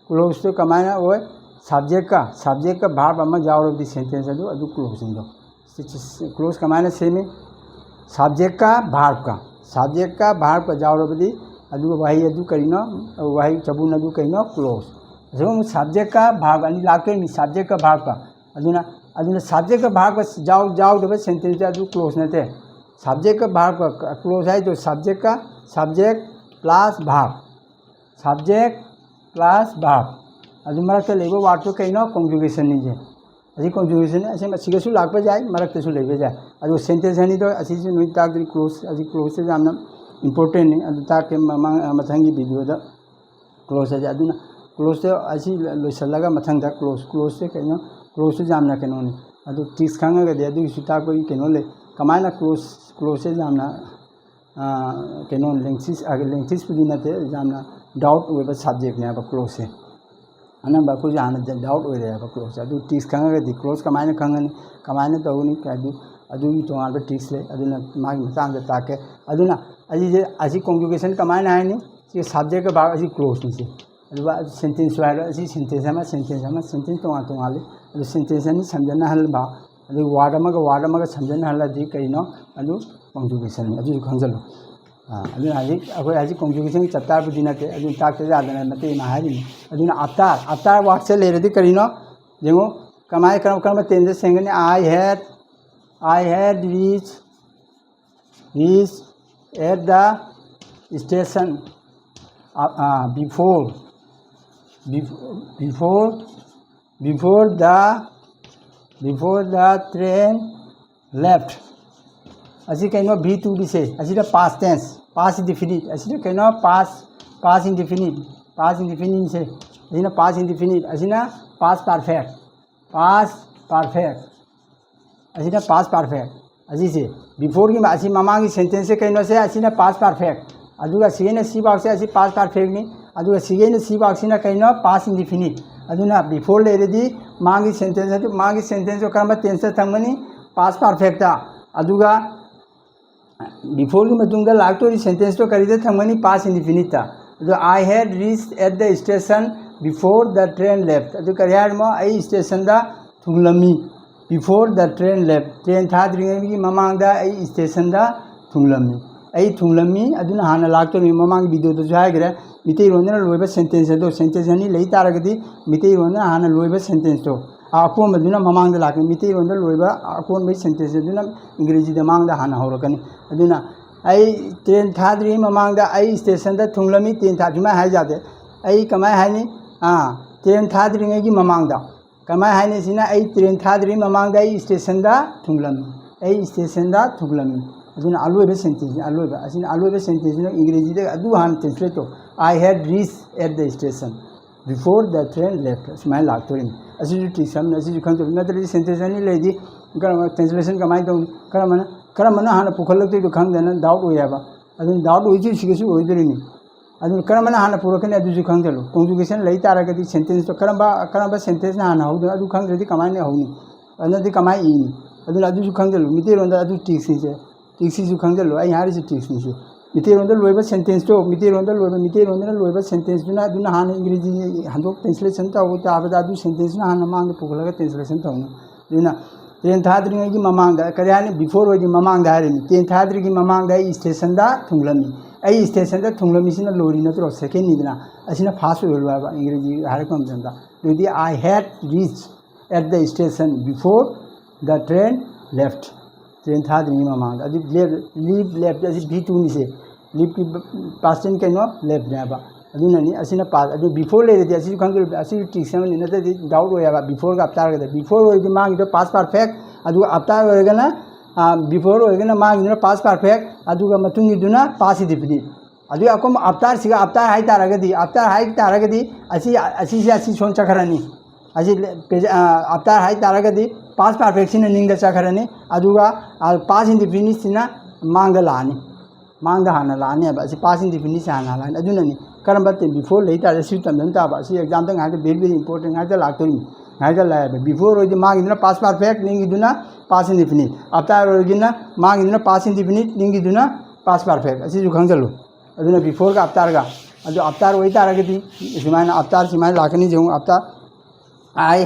क्लोज तो कमायना ओय सब्जेक्ट का भाव अमा जावरदी सेंटेंस अदु क्लोज इंदो क्लोज कमायना सेमी सब्जेक्ट का भाव का जावरदी अदु वाही अदु करिनो वाही चबुन अदु कइनो क्लोज जो सब्जेक्ट का भाव अनि लाके नि सब्जेक्ट का भाव का अदुना सब्जेक्ट का भाव का जाव दबे सेंटेंस अदु क्लोज नते सब्जेक्ट का भाव का क्लोज है तो सब्जेक्ट प्लस भाव अदु मरक लेबो वार्ड तो कइनो कंजुगेशन नि जे अजी कंजुगेशन असे मसिगसु लागबा जाय मरक तसु लेबे जाय अदु सेंटेंस अनि तो असी नुइ ताकदि क्लोज अजी क्लोज से जामना इंपोर्टेंट है अदु ताके मथंगी वीडियो दा क्लोज है अदुना क्लोज से असी लोसलगा मथंग क्लोज से कइनो क्लोज से जामना कइनो नि अदु टिक्स खांगा दे अदु सुता कोई कइनो ले कमायना क्लोज से जामना कइनो लेंथिस पुदि नते जामना डाउट ओइबा सब्जेक्ट ने अब क्लोज से अनंबा को जाना डाउट ओइ रे अब क्लोज अदु टिक्स खांगा दे क्लोज कमायना खांगनी कमायना तौनी अदु तोंगाल टिक्स ले अदुना मागी मतांग ताके अदुना अजी कंजुगेशन कमायना है नि से सब्जेक्ट का भाग अजी क्लोज नि से अदुबा सेंटेंस वाला अजी सेंटेंस तोंगाले अदु सेंटेंस अनि समझना हलबा अदु वार्ड अमगा समझना हलदी कइनो अदु कंजुगेशन अदु खंजलो अदु हजि कंजुगेशन चत्तार बुदि नते अदु ताके जादना मते माहारि अदुना अवतार वार्ड से लेरदी करिनो जेगो कमाय करम टेंस सेंगने I had I had reached at the station before the train left. Asi kaino V2 dise. Asi the past tense, past indefinite. Asi the kaino past indefinite se. Asi na past indefinite. Asi na past perfect. Asi na past perfect. Asi se before ki asi mamang ki sentence se kaino se asi na past perfect. Aduga sige na si box se asi past perfect ni. Aduga sige na si box na kaino past indefinite. Aduna before le redi mangi sentence atu mangi sentence ko karma tense thangmani past perfect ta. Aduga before की मतुंगा लागतो sentence तो करीदे थंगमनी past indefinite था. तो I had reached at the station before the train left. तो करियार में आई station दा थुंगलमी before the train left. train था द्रिंगे की ममांग दा आई station दा थुंगलमी अदुना हाना लागतो मी ममांग वीडियो तो जाए करे मिते रोंदना लोइबा sentence तो sentence नहीं लई तारगदी मिते रोंदना हाना लोइबा sentence तो आकोन मदुना ममांग दा लाके मिते रोंदना लोइबा आकोन बे sentence दुना इंग्लिश दा मांग दा हाना होरकनी अदुना आई ट्रेन थाद्री ममांग आई स्टेशन दा थुंगलमी ट्रेन थाद्रीमा हाय जादे आई कमाय हायनी ट्रेन थाद्री की ममांग दा कमाय हायनी सिना आई ट्रेन थाद्री ममांग आई स्टेशन दा थुंगलमी अदुना अलोइबे सेंटेंस अलोइबे सेंटेंस नो इंग्लिश दा अदु हान ट्रांसलेट तो I had reached at the station before the train left स्माइल लागतोरिन असिजु टिसम असिजु खंतो नतरी सेंटेंस नि लेदी ट्रांसलेशन कमाय दो करमना हाना पुखलक्ति तो खंगदना डाउट होयाबा अदुन डाउट होइजु सिगसु होइदरिनि अदुन करमना हाना पुरकने अदुजु खंगदलो कंजुगेशन लई तारागदि सेंटेंस तो करमबा सेंटेंस ना हाना होदो अदु खंगदि कमायने होनी अनदि कमाय इनि अदुन अदुजु खंगदलो मितेरोंदा अदु टिक्सी जु खंगदलो आई हारिसु टिक्सी से मितेरोंदा लोइबा सेंटेंस तो मितेरोंदा लोइबा सेंटेंस दुना अदुना हाना इंग्लिश हंदोक ट्रांसलेशन ताव ताबदा अदु सेंटेंस ना हाना मांग पुखलगा ट्रांसलेशन तावनो दुना ट्रेन थाद्री की ममांग करियानी बिफोर होदी ममांग हारिनी ट्रेन थाद्री की ममांग स्टेशन दा थुंगलमी आई स्टेशन दा थुंगलमी सिना लोरी नत्रो सेकेंड निदना असिना फास्ट होलवा इंग्लिश हारकम जंदा दुदी I had reached at the station before the train left train थाद्री की ममांग अदि लीव लेफ्ट अदि V2 नि से लीव की पास्ट टेंस केनो लेफ्ट नेबा अदुननी असिना पास अदु बिफोर ले रेदी असिजु खंगल असिजु टिक्सम नि नतदि डाउट होयाबा बिफोर का आफ्टर का बिफोर होइदि मांग दो पास्ट परफेक्ट अदु आफ्टर होयगना बिफोर होयगना मांग दो पास्ट परफेक्ट अदु का मतुंग दुना पास्ट इंडेफिनिट अदु अकोम आफ्टर सिगा आफ्टर हाई तारगदी असी सोन चखरनी असी आफ्टर हाई तारगदी पास्ट परफेक्ट सिना निंग द चखरनी अदुगा पास्ट इंडेफिनिट सिना मांग लानी मांग हाना लाने अब असी पास्ट इंडेफिनिट से हाना लानी अदुननी करम बिफोर लई तारे सी तमदन ताबा सी एग्जाम द गाते वेरी इंपोर्टेंट गाते लाक्तोनी गाते लाय बिफोर होइदि मांगिदना पास्ट परफेक्ट निंगिदुना पास्ट इंडेफिनिट आफ्टर होइदिना मांगिदना पास्ट इंडेफिनिट निंगिदुना पास्ट परफेक्ट असी जु खंगजलो अदुना बिफोर का आफ्टर का अदु आफ्टर होइ तारगदि सिमाना आफ्टर सिमाना लाकनी जेउ after I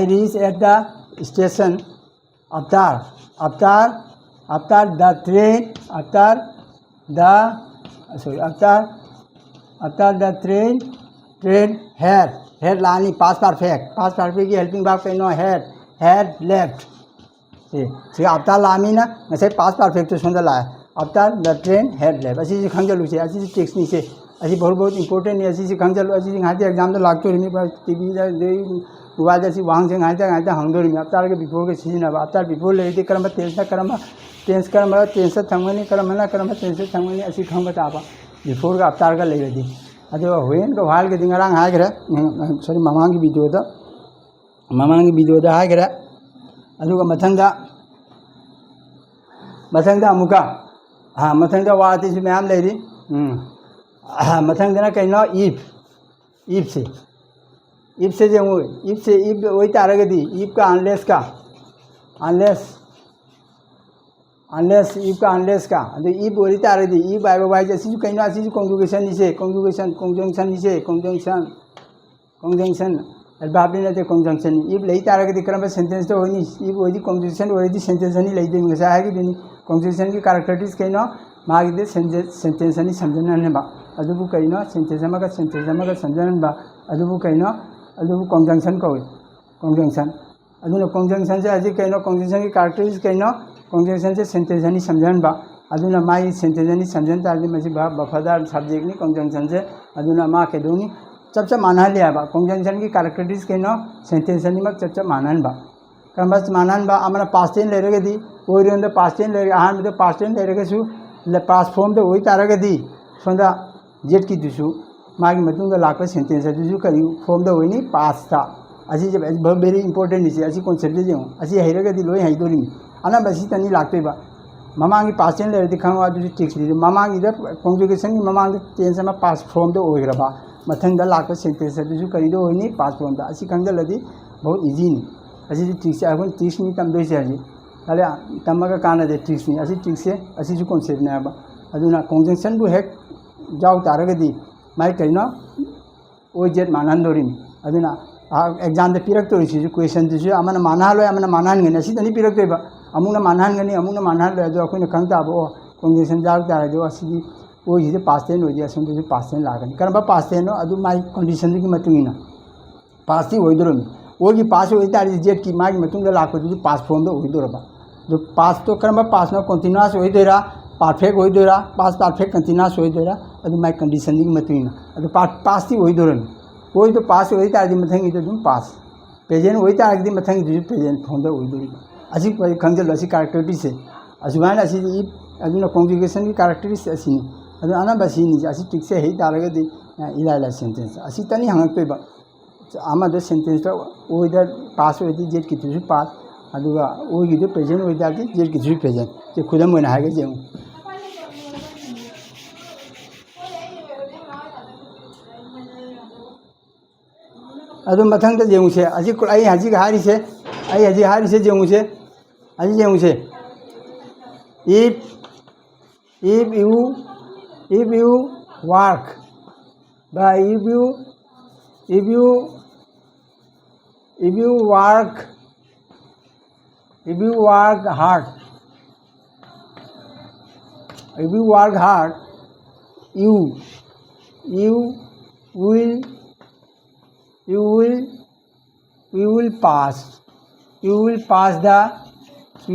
reach at the station after the train had लानी past perfect की हेल्पिंग वर्ब कइनो had left से आफ्टर लामी ना नसे past perfect तो सुंदर लाया after the train had left असी से खंगजलु से असी टेक्स्ट नि से असी बहुत इंपोर्टेंट है असी से खंगजलु असी हाते एग्जाम तो लागतो रिमी पर टीवी दा दे वाज असी वांग से हाते हंगदो रिमी आफ्टर के बिफोर के सीजन अब आफ्टर बिफोर लेते करम टेंस थंगमनी करम टेंस थंगमनी असी खंग ताबा बिफोर का आफ्टर का लेदी अदो होयन को हाल के दिंगरांग हागरे सॉरी ममांग की वीडियो दा हागरे अदुगा मथंगदा अमुका हां मथंगदा वाती से मैम लेरी मथंगदना कइनो इफ से जे इफ ओइ तारगदी इफ का अनलेस का अदो इफ ओइ तारगदी इफ बाय बाय जसी कइनो असी कंजंक्शन एडवर्ब ने ते कंजंक्शन इफ लई तारगदी करम सेंटेंस तो होनी इफ ओइ कंजंक्शन ओइ सेंटेंस नि लई दे ngasa है कि दिनी कंजंक्शन की कैरेक्टरिस्टिक्स कइनो मागी दे सेंटेंस नि समझनने बा अदुबु कइनो सेंटेंस अमगा समझनन बा अदुबु कइनो अदुबु कंजंक्शन कोइ conjunction aduna conjunction se aji kaino conjunction ki characteristics kaino conjunction se sentence ani samjan ba aduna mai sentence ani samjan ta masi ba bafadar subject ni conjunction se aduna ma ke doni chap chap manan liya ba conjunction ki characteristics kaino sentence ani mak chap chap manan ba kambas manan ba amana past tense le rege di oi ronda past tense le ahan me past tense le rege su le past form de oi taraga di sonda jet ki dusu magi matunga lakpa sentence dusu kari form de oi ni past ta asi je very important is asi concept je asi hairaga di loi haidori ana basi tani lakpe ba mamangi past tense le dikhangwa dusu text di mamangi da conjugation ni mamang tense ma past form de oi graba mathang da lakpa sentence dusu kari do oi ni past form da asi kangda ladi bahut easy ni asi text agon text ni tam doi se asi kale tamaga kana de text ni asi text se asi ju concept na ba aduna conjunction bu hek jaw taraga di mai kaino oi jet manan dorin aduna exam de pirak to isi question disu amana manal lo amana manan ngene si tani pirak ba amuna manan ngani amuna manan lo jo koina kangta bo conjunction jaw tara jo asi oi je past tense oi je asum de past tense lagani karba past tense no adu mai condition ki matungina past oi dorum oi ki pass oi tari jet ki mai matung de lakko du past form de oi doraba जो पास तो करम पास ना continuous होई देरा perfect होई देरा पास perfect continuous होई देरा अदु माय कंडीशनिंग मतुइना अदु पास ती होई दोरन होई तो पास होई तारदि मथंगी तो दुम पास प्रेजेंट होई तारदि मथंगी दु प्रेजेंट फॉर्म द होई दोरि असि पय खंगजल असि कैरेक्टरिस्टिक्स से असुबान असि अदुना कंजुगेशन की कैरेक्टरिस्टिक्स असि अदु अना बसि नि असि टिक से हेई तारगा दि इलाइला सेंटेंस असि तनी हंगक पे आमा द सेंटेंस तो होई द पास होई दि जेट की तुसु पास अदुगा ओगी दे प्रेजेंट होई दादी जेट की जुई प्रेजेंट जे खुदम मोना हागे जेउ अदु मथंग द जेउ से अजि आई हाजि हारि से आई हाजि हारि से जेउ से अजि जेउ से if you work but if you work hard you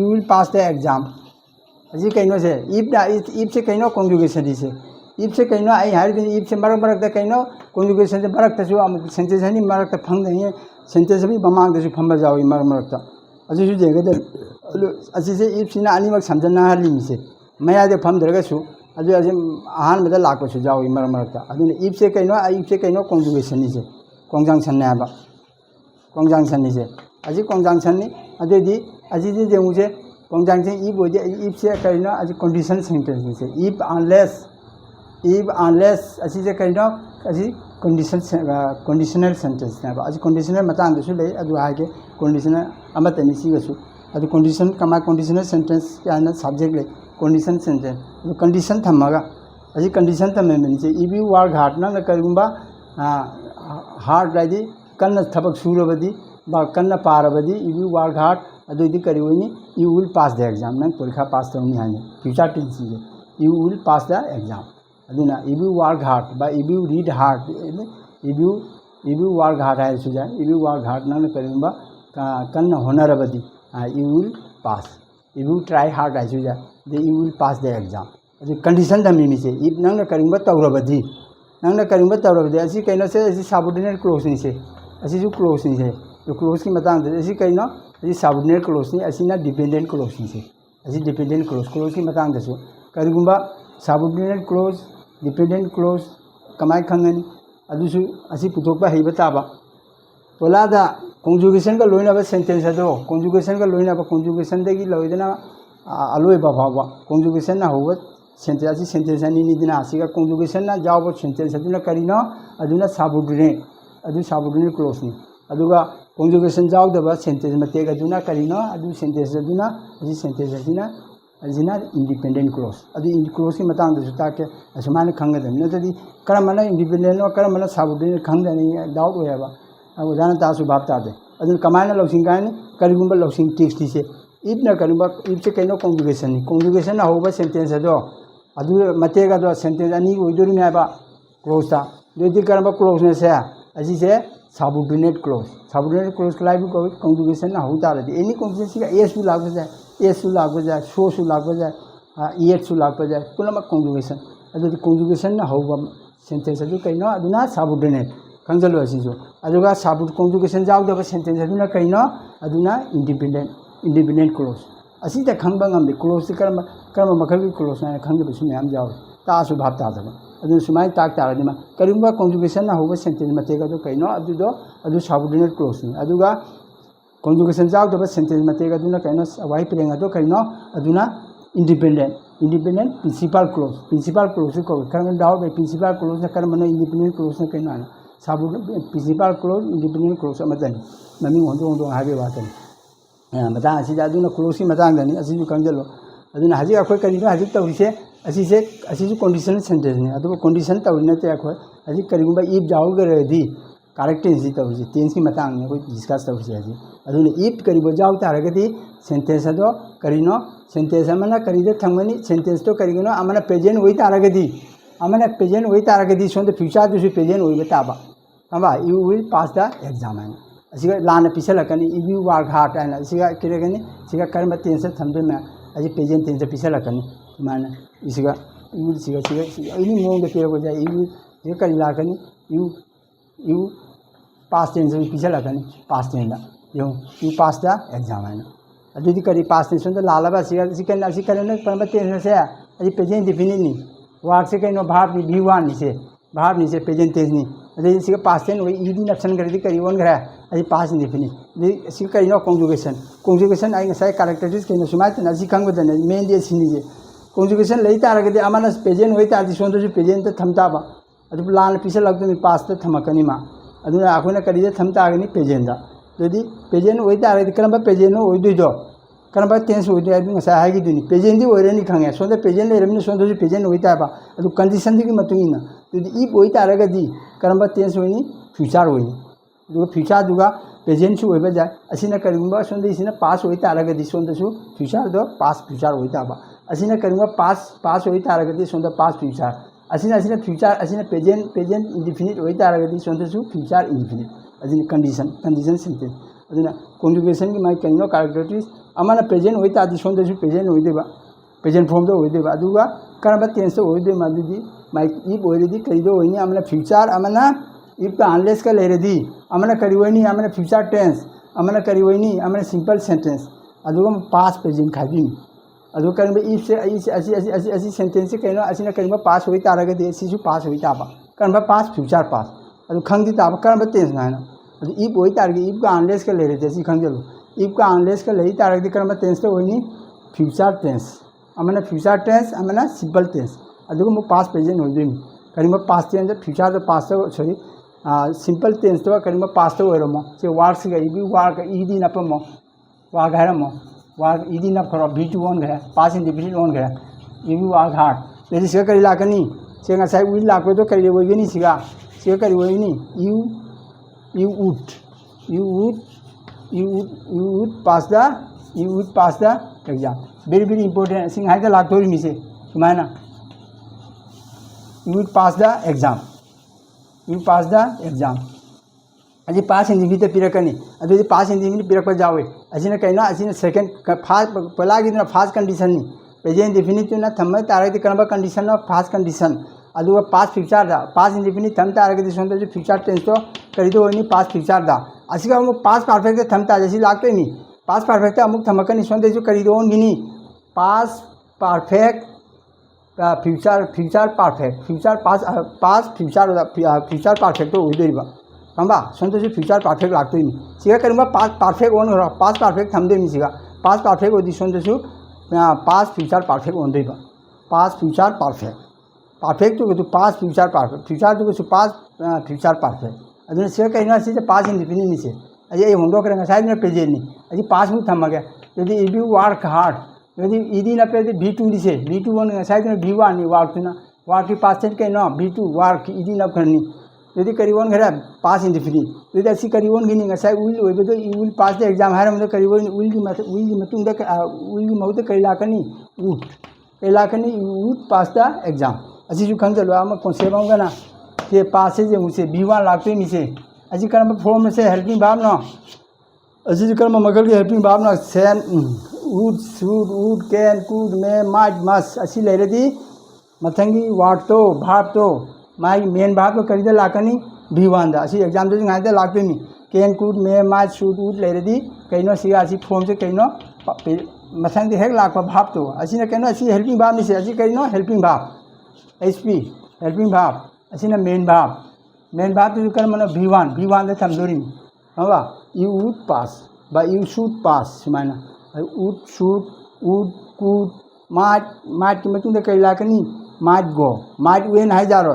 will pass the exam अजी कहीं से if से कहीं conjugation से if से कहीं आई हार if से मरक मरक कहीं conjugation से मरक तसु सेंटेंस नहीं मरक फंग नहीं सेंटेंस भी बमांग तसु फंब जाओ मरक मरक अजी जो जेगद अजी से if से ना अनिमक समझना हली से मैं आदे फंब दरगसु अजी अजी आहान में लाख को जाओ मरक मरक अदुन if से कहीं conjugation से conjunction ने आबा conjunction से अजी conjunction ने अदे अजी जे मुझे conjunction if से कहीं अजी condition sentence से if unless अजी से कहीं अजी conditional sentence ने अजी conditional मतंग दसु ले अदु हागे conditional अमत निसी गसु अदु condition कमा conditional sentence क्या ना subject ले condition sentence अदु condition थमगा अजी condition थमे में से if you work hard ना करूँगा hard लाइदी कन्न थबक सूरबदी बा कन्न पारबदी if you work hard अदुदी करिवनी you will pass the exam नंग परीक्षा पास तौनी हानि future tense है you will pass the exam अदुना if you work hard बा if you read hard if you work hard है सुजा if you work hard नंग करिवबा कन्न होनरबदी you will pass if you try hard है सुजा then you will pass the exam अदु condition दमी में से if नंग करिवबा तौरबदी नंग करिवबा तौरबदी ऐसी कहिनो से ऐसी subordinate clause नहीं से ऐसी जो clause नहीं से जो clause की मतंग ऐसी कहिनो अजी सबऑर्डिनेट क्लोज नहीं असी ना डिपेंडेंट क्लोज नहीं से असी डिपेंडेंट क्लोज की मतंग दसु करिगुंबा सबऑर्डिनेट क्लोज डिपेंडेंट क्लोज कमाय खंगनी अदुसु असी पुथोकबा हेबा ताबा तोलादा conjugation का लोइनाबा सेंटेंस अदो conjugation का लोइनाबा conjugation देगी लोइदना अलोइबा भाबा conjugation ना होबा सेंटेंस असी सेंटेंस नि निदिना असी का conjugation ना जावबा सेंटेंस अदुना करिनो अदुना सबऑर्डिनेट क्लोज नि अदुगा conjugation जावदबा सेंटेंस मतेग अदुना करिनो अदु सेंटेंस अदुना अजी सेंटेंस अजिना इंडिपेंडेंट क्लोज अदु क्लोज की मतंग दसु ताके असमान खंगदम नतदी करमना इंडिपेंडेंट और करमना सबऑर्डिनेट खंगदनी डाउट होयाबा अब जाना तासु भाव तादे अदु कमायना लौसिंग गायन करिगुंबा लौसिंग टेक्स्ट से if ना करिबा if से कइनो conjugation ना होबा सेंटेंस अदु मतेग अदु सेंटेंस अनि ओइदुरि नाबा क्लोज ता दोदि करबा क्लोज ने से अजी से सबऑर्डिनेट क्लोज का लाइव कंजुगेशन ना हो तारदी एनी कंजुगेशन का एस लाग जाए एस लाग जाए सो लाग जाए एट लाग जाए पुनम कंजुगेशन अदुदी कंजुगेशन ना हो सेंटेंस अदु कइनो अदुना सबऑर्डिनेट खंजलो असिजो अदुगा सबऑर्ड कंजुगेशन जाउदब सेंटेंस अदुना कइनो अदुना इंडिपेंडेंट क्लोज असिदा खंगबा ngamde क्लोज करम मखल की क्लोज ना खंगबे सुमयाम जाउ तासु भाव तादब अदु सुमाय ताक तारदिमा करिंबा कंजुगेशन ना होबा सेंटेंस मतेगा दो कइनो अदु सबऑर्डिनेट क्लोज नि अदुगा कंजुगेशन जाउदब सेंटेंस मतेगा अदुना कइनो वाई प्लेंग अदु कइनो अदुना इंडिपेंडेंट प्रिंसिपल क्लोज को करम दाउ बे प्रिंसिपल क्लोज ना करम न इंडिपेंडेंट क्लोज ना कइनो ना subordinate principal clause independent clause अमदन ममी होंदो हाबे बातन मतang asida aduna close ki matang dani asisu kangjalo aduna haji akhoi karino haji tawrise asisu conditional sentence ne adu condition tawrina te akhoi haji karigumba if jaw garedi correct tense tawrise tense ki matang ne koi discuss tawrise haji aduna if karibo jaw taragadi sentence ado karino sentence amana karide thangmani sentence to karigono amana present hoi taragadi so the future du present hoi betaba amba you will pass the exam asiga lana pisalakani if you work hard and asiga kiregani siga karma tense thambe ma aji present tense pisalakani mana isiga you siga ini mong de pera ko ja you kari lakani you past tense pisalakani past tense you pass the exam ana adudi kari past tense so lala ba siga na karma tense se aji present definite ni work se kaino verb ni v1 ni se present tense ni अरे इसका past tense वही ED option कर दी करी one करा अरे past indefinite दे इसका करिनो conjugation आई नसाय characteristics केनो सुमात न जी खंग बदन मेन दे सिनी जे कंजुगेशन लई तारगदे अमाना प्रेजेंट होई तादि सोंदो जो प्रेजेंट त थमता बा अदु लान पिसे लगदो नि पास्ट त थमकनी मा अदु आखोना करी दे थमता गनी प्रेजेंट दा यदि प्रेजेंट होई तारगदे करम प्रेजेंट होई दुइदो करम टेंस होई दे अदु नसाय हागी दुनि प्रेजेंट दी ओरेनी खंगे सोंदो प्रेजेंट लेरमनि सोंदो जो प्रेजेंट होई ताबा अदु कंडीशन दी मतुइना यदि if होई तारगदि करम टेंस होइनी फ्यूचर होइनी दु फ्यूचर दुगा प्रेजेंट सु होइबा जाय असिना करिंबा सोंदे इसिना पास होई तारगदि सोंदसु फ्यूचर दो पास फ्यूचर होई ताबा असिना करिंबा पास होई तारगदि सोंदा पास फ्यूचर असिना फ्यूचर असिना प्रेजेंट इंडेफिनिट होई तारगदि सोंदसु फ्यूचर इंडेफिनिट असिना कंडीशन सेंटेंस अदुना कंजुगेशन की माय करिनो कैरेक्टरिस्टिक्स अमाना प्रेजेंट होई तादि सोंदसु प्रेजेंट होई देबा प्रेजेंट फॉर्म दो होई देबा अदुगा करम टेंस होई दे मादुदी my if already करिदो होइनी Amna future Amna if का अनलेस का लेरेदी अमना करिवनी अमना फ्यूचर टेंस अमना करिवनी अमना सिंपल सेंटेंस अदुगा पास्ट प्रेजेंट खादिन अदु करबे if से असी सेंटेंस से कइनो असिना करिबा पास होई तारगदे सिसु पास होई ताबा करबा पास फ्यूचर पास अदु खंगदि ताबा करबा टेंस नाना अदु if होई तारगे if का अनलेस का लेरेदे सि खंगजलो if का अनलेस का लेई तारगदे करबा टेंस तो होइनी फ्यूचर टेंस अमना फ्यूचर टेंस अमना सिंपल टेंस अदुगो मु पास्ट प्रेजेंट होइदिम करिमा past tense future the past sorry simple tense तो करिमा पास्ट होरमो से वर्क से इबी वर्क ईदी नपमो वर्क हरमो वर्क ईदी नप खरो v2 ऑन गया पास्ट इंडेफिनिट ऑन गया इबी वर्क हार्ड लेदि से करि लाकनी से ngasai विल लाको तो करि होइगनी सिगा से करि होइनी you would pass the exam very important sing हाइदा लाक्तोरी मिसे Sumana you will pass the exam अजी पास इंडिफिनिट पिरकनी अदुदी पास इंडिफिनिट पिरक जावे असिना कइना असिना सेकंड फास्ट पलागी ना फास्ट कंडीशन नि प्रेजेंट इंडिफिनिट ना थम तारगदि करबा कंडीशन ऑफ फास्ट कंडीशन अदुगा पास फ्यूचर दा पास इंडिफिनिट थम तारगदि सोंदो जो फ्यूचर टेंस तो करिदो होनी पास फ्यूचर दा असिगा हम पास परफेक्ट थम ता जैसी लागतो नि पास परफेक्ट अमुक थमकनी सोंदे जो करिदो ओनगिनी पास परफेक्ट फ्यूचर परफेक्ट फ्यूचर पास फ्यूचर परफेक्ट तो होई देबा कंबा संतो जो फ्यूचर परफेक्ट लागतो नि सिगा करिबा पास परफेक्ट ओन हो पास परफेक्ट थमदे नि सिगा पास परफेक्ट ओदि संतो जो पास फ्यूचर परफेक्ट ओन देबा पास फ्यूचर परफेक्ट तो पास फ्यूचर परफेक्ट फ्यूचर तो पास फ्यूचर परफेक्ट अदुना सिगा कहिना से पास इंडिफिनिट नि से अजे ए होंदो करे ngasai ना प्रेजेंट नि अजी पास मु थमगे यदि if you work hard यदि इदी ना पे v2 दिसे v2 वन ngasai ना v1 नि वर्क ना वर्क की पास के न v2 वर्क इदी ना करनी यदि करिवन घरा पास इंडेफिनिट यदि असि करिवन गिनी ngasai will ओइबदो you will pass the exam हारम दो करिवन will की मतुंग द will की मौत कइलाकनी you would pass the exam असि जु खंजलो आम कोसेबंगना के पास जे मुसे v1 लागतो मिसे असी करम फॉर्म से हेल्पिंग भाव नो असी करम मगल की हेल्पिंग भाव नो सेन would should would can could may might must असी लेरदी मथंगी वार्ड तो भाव तो माई मेन भाव तो करीदा लाकनी V1 दा असी एग्जाम दे ngaida लाकनी can could may might should would लेरदी कइनो सिगा असी फॉर्म से कइनो मथंग दे हेक लाक भाव तो असी ने कइनो असी हेल्पिंग भाव नि से असी कइनो हेल्पिंग भाव HP हेल्पिंग भाव असी ने मेन भाव तो कर मनो V1 दे थमदोरी हवा यू वुड पास बा you should pass Sumana would should would could might की मतुंग दे कइ लाकनी माइट गो माइट वे नाइ जारो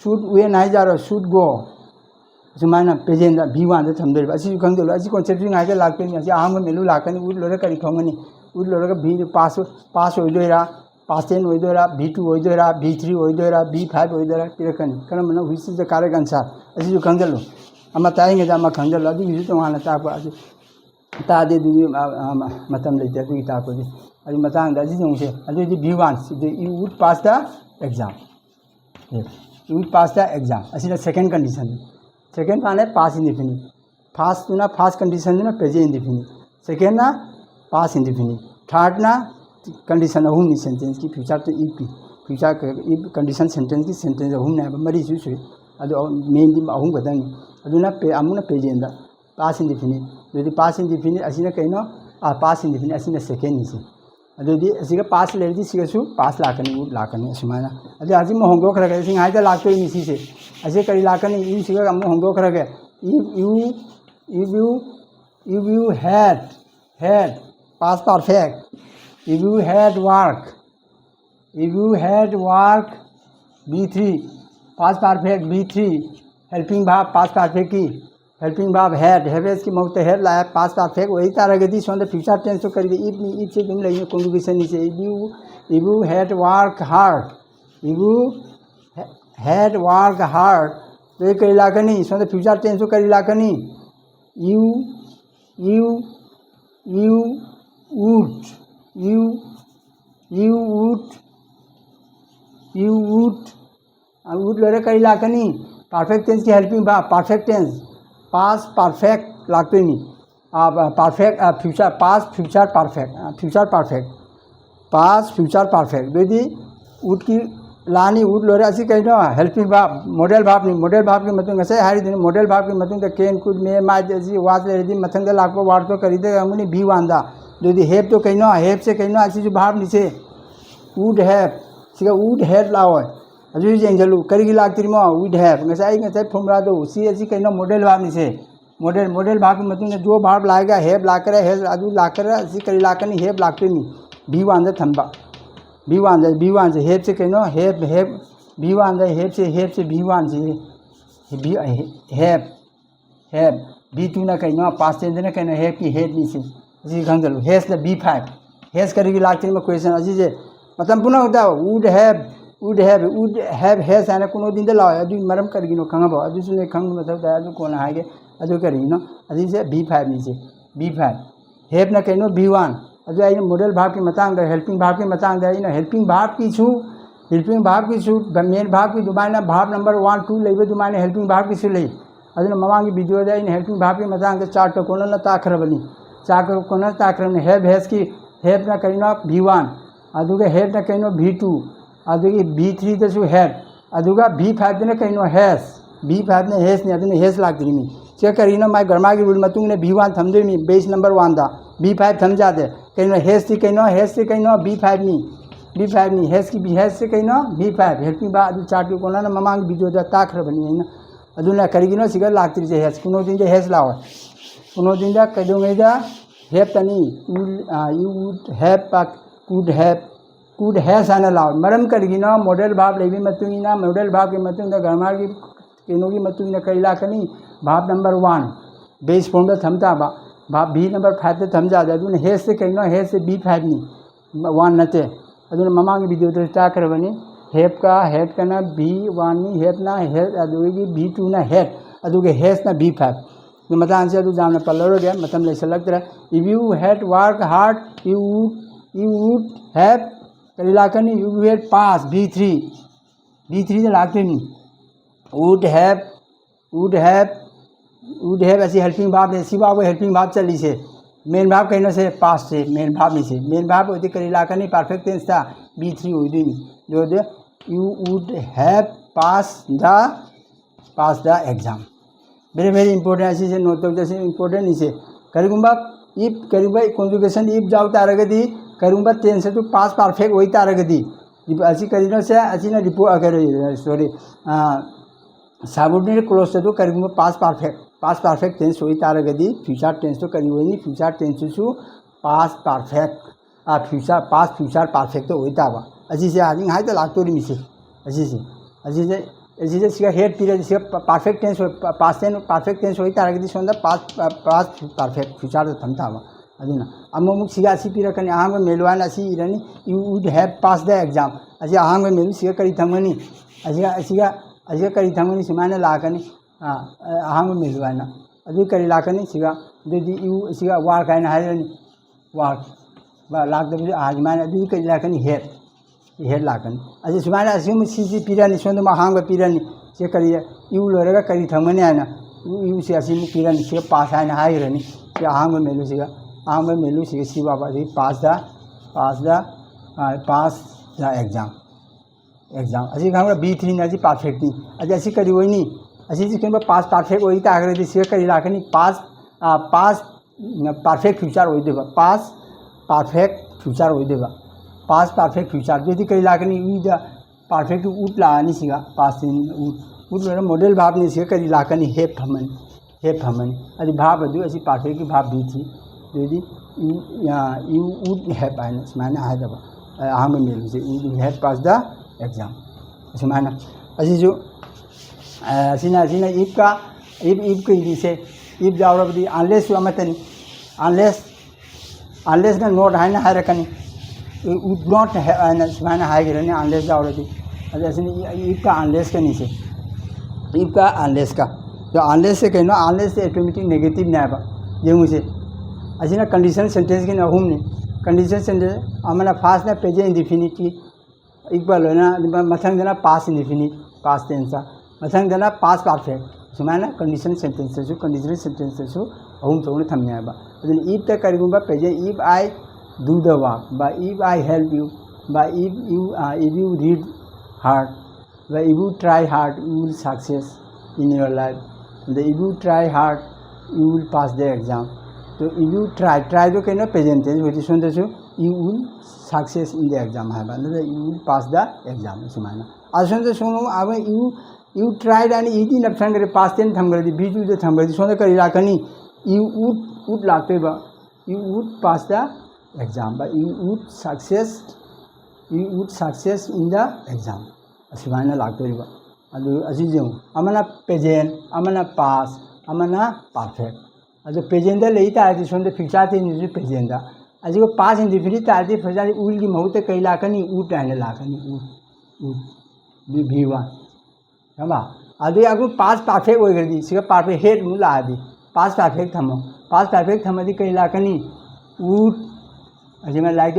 शुड वे नाइ जारो should go Sumana present V1 दे थमदोरी असी खंगदो असी कॉन्सेप्ट ngaida लाकनी असी आम मेलू लाकनी वुड लोरे करि खंगनी वुड लोरे का V पास होइदोरा पास 10 होइदोरा V2 होइदोरा V3 होइदोरा V5 होइदोरा तिरकनी करम न which is the correct answer असी जो खंगदलो अमा ताइंगे जा अमा खंगदलो अदु विजु तोंगाना तापा असी तादे दु मतम लेते अदु तापो जी अदु मतंग दा जी जोंसे अदु जी V1 you would pass the exam you would pass the exam असी द सेकंड कंडीशन सेकंड माने पास इंडेफिनिट फर्स्ट ना फर्स्ट कंडीशन ना प्रेजेंट इंडेफिनिट सेकंड ना पास इंडेफिनिट थर्ड ना कंडीशन अहुम सेंटेंस की फ्यूचर तो फ्यूचर कंडीशन सेंटेंस की सेंटेंस अहुम ने मरी सुई अदो मेन दी अहुम गदंग अदुना पे अमुना प्रेजेंट दा पास इंडेफिनिट यदि पास इंडेफिनिट असिना कइनो पास इंडेफिनिट असिना सेकंड निसे अदुदी असिगा पास लेदी सिगसु पास लाकनी सुमाना अदि आजि म होंगो खरगे सिंग हाइदा लाकतो मिसी से असे करि लाकनी यू सिगा अमु होंगो Kharge you had past perfect if you had work B3 past perfect B3 helping verb past perfect की हेल्पिंग भाव हैव की मौत हेड लाया पास परफेक्ट वही तरह गति सोन फ्यूचर टेंस तो करिए इफ से तुम लगे कॉन्जुगेशन नीचे if you had work hard तो ये करी लाकनी सोन फ्यूचर टेंस तो करी लाकनी you would लोरे करी लाकनी परफेक्ट टेंस की हेल्पिंग भाव परफेक्ट टेंस पास परफेक्ट लागते नहीं परफेक्ट फ्यूचर पास फ्यूचर परफेक्ट यदि वुड की लानी वुड लोरे असी कहीं हेल्पिंग भाव मॉडल भाव की मतंग से हारी दिन मॉडल भाव की Matang can could may might असी वाज लेदी मतंग लाको वार्ड तो करी दे अमुनी V1 दा यदि हेप तो कहीं हेप से कहीं असी जो भाव नीचे वुड हैव सिगा वुड हैव लाओ अजू जेंजलू करी लाती मो वुड हैव ngay फॉर्मूला दो सी असी कहीं मॉडल भाव नीचे मॉडल भाव की मतंग जो भाव लाएगा हैव लाकर हैव अजू लाकर असी करी लाकनी हैव लागते नहीं V1 दा थंबा V1 से हेप से कहीं हेप V1 दा हेप से V1 से हैव B2 ना कहीं पास टेंस ना कहीं हेप की हेड नीचे असी खंगलू हेस द B5 हेस करी लाती में क्वेश्चन अजी जे मतलब पुनः होता वुड हैव हेस आने कोनो दिन लाओ अदु मरम करगिनो खंगबो अदु सुने खंग मतलब दा अदु कोन हागे अदु करिनो अदि से B5 नीचे B5 हेप ना कहीं V1 अदु आई मॉडल भाव की मतंग हेल्पिंग भाव की मतंग इन हेल्पिंग भाव की छू मेन भाव की दुमाना भाव नंबर 1 2 लेबे दुमाने हेल्पिंग भाव की छू ले अदु ममांगी वीडियो दा इन हेल्पिंग भाव की मतंग चार तो कोन न ताखरबनी चार कोन ताखरबनी हैव हेस की हेप ना कहीं V1 अदु के हेप ना कहीं V2 अदुगी B3 दसु हेड अदुगा B5 ने कहीं हेस B5 ने हेस ने अदुने हेस लागती मी चेक करीनो माय गरमा की रूल मतुंग ने V1 थमदे मी बेस नंबर 1 दा B5 थम जाते कहीं हेस से कहीं B5 नी हेस की हेस से कहीं B5 हेल्पिंग बा अदु चार्ट को ना ममांग वीडियो दा ताखर बनी है ना अदुना करीगिनो सिगर लागती जे हेस कुनो दिन जे हेस लाओ कुनो दिन दा कदोंगेदा हेप तनी यू वुड हैव कुड हैस आना लाओ मरम करीगिनो मॉडल भाव लेबी मतुंगिना मॉडल भाव के मतुंग दा गरमा की केनो की मतुंगिना कई लाकनी भाव नंबर 1 बेस फॉर्म दा थमता बा भाव B नंबर 5 ते थम जादा अदुन हेस से कहीं हेस से B5 नी 1 नते अदुन ममांग वीडियो तो स्टार्ट करबनी हेप का ना B1 नी हेप ना हेस अदुगी B2 ना हेड अदुगे हेस ना B5 मतलब आंसर अदु जामना पल्लरो गया मतलब ले सेलेक्ट रहा if you had work hard you would have करी लाकनी यू हैड पास B3 से लागते नहीं वुड हैव वुड हैव ऐसी हेल्पिंग भाव है सी भाव हेल्पिंग भाव चली से मेन भाव कहीं से पास से मेन भाव में से मेन भाव होती कर इलाका नहीं परफेक्ट टेंस था B3 होती जो दे you would have pass the exam very very important ऐसी से नोट जैसे इंपॉर्टेंट इसे करूँगा इफ करूँगा कॉन्जुगेशन इफ जाओ तारगदी करूँगा टेंस से तो पास परफेक्ट वही तारगदी ऐसी करीनो से ऐसी ना रिपोर्ट अगर सॉरी सबऑर्डिनेट क्लोज से तो करूँगा पास परफेक्ट टेंस वही तारगदी फ्यूचर टेंस तो करी वही फ्यूचर टेंस सु पास परफेक्ट फ्यूचर परफेक्ट तो वही तावा ऐसी से आज हाई तो लागतो रही मिसे ऐसी से सिगा हेड पीरियड सिगा परफेक्ट टेंस परफेक्ट टेंस वही तारगदी सोंदा पास परफेक्ट फ्यूचर तो थमतावा अदुना अमुक सिगा सी पीरकनी आहंग मेलवान असी इरनी you would have pass the exam असी आहंग मेलु सिगा करी थमनी असिगा करी थमनी सिमाना लाकनी आहंग मेलवाना अदु करी लाकनी सिगा दि यू सिगा वार कायना हायरनी वार बा लाक दबि आज माने अदु करी लाकनी हेड लाकनी असी सिमाना असिम सी पीरनी सोंद मा आहंग पीरनी से करी यू लोरगा करी थमनी आना यू से असिम पीरनी से पास आना हायरनी से आहंग मेलु सिगा आम मेलू सी बाबा जी पास द एग्जाम असी खाम B3 ना जी परफेक्ट नहीं अजी ऐसी करी वही नहीं असी जी कहीं पास परफेक्ट वही ताकि सी करी लाखनी पास परफेक्ट फ्यूचर वही देगा पास परफेक्ट फ्यूचर वही देगा पास परफेक्ट फ्यूचर जो करी लाखनी द परफेक्ट उठ लानी सीगा पास उठ मॉडल भाव नहीं सी करी लाखनी हेप हमन अभी भाव अदु असी परफेक्ट की भाव B3 यदि यू वुड हैव आना सुमाना हादब आहम मेलू से you would have pass the exam सुमाना असी जो असीना इफ का इफ के से इफ जावरबदी अनलेस अमतनी अनलेस ना नोट हायना हायरकनी वुड नॉट हैव आना सुमाना हायगरनी अनलेस जावरबदी असीना इफ का अनलेस का नीचे इफ का अनलेस का जो अनलेस से कहना अनलेस से ऑटोमेटिक नेगेटिव ना है जेमु से असीना कंडीशन सेंटेंस की अहम ने कंडीशन सेंटेंस आमना फास्ट ना प्रेजेंट इंडेफिनिट इक्वल होना मथंगदना पास इंडेफिनिट पास टेंस मथंगदना पास परफेक्ट सुमाना कंडीशन सेंटेंस अहम तौन थमने है अदुन इफ त करिगुंबा present if I do the work बा इफ आई हेल्प यू बा इफ यू रीड हार्ड बा if you try hard you will success in your life the if you try hard you will pass the exam तो if you try तो कहना present tense होती सुनते you will success in the exam है you will pass the exam सुमाना असुनते सुनो अब यू ट्राइड आणि इदी नफसंगरे पास टेंस थमगरदी B2 दे थमगरदी सोंद करी लाकनी यू वुड लाते बा you would pass the exam बा you would success in the exam सुमाना लाते बा अदु असी जो अमना प्रेजेंट अमना पास अमना परफेक्ट अदो प्रेजेंट लेई तारदी सोंद फ्यूचर टेंस प्रेजेंट अजी को पास इंडेफिनिट तारदी फ्यूचर उल की महूत कई लाकनी उट आने लाकनी उट B1 हमा अदो अगु पास परफेक्ट हो गई सिगा परफेक्ट हेड मु ला दी पास परफेक्ट थमदी कई लाकनी उट अजी मैं like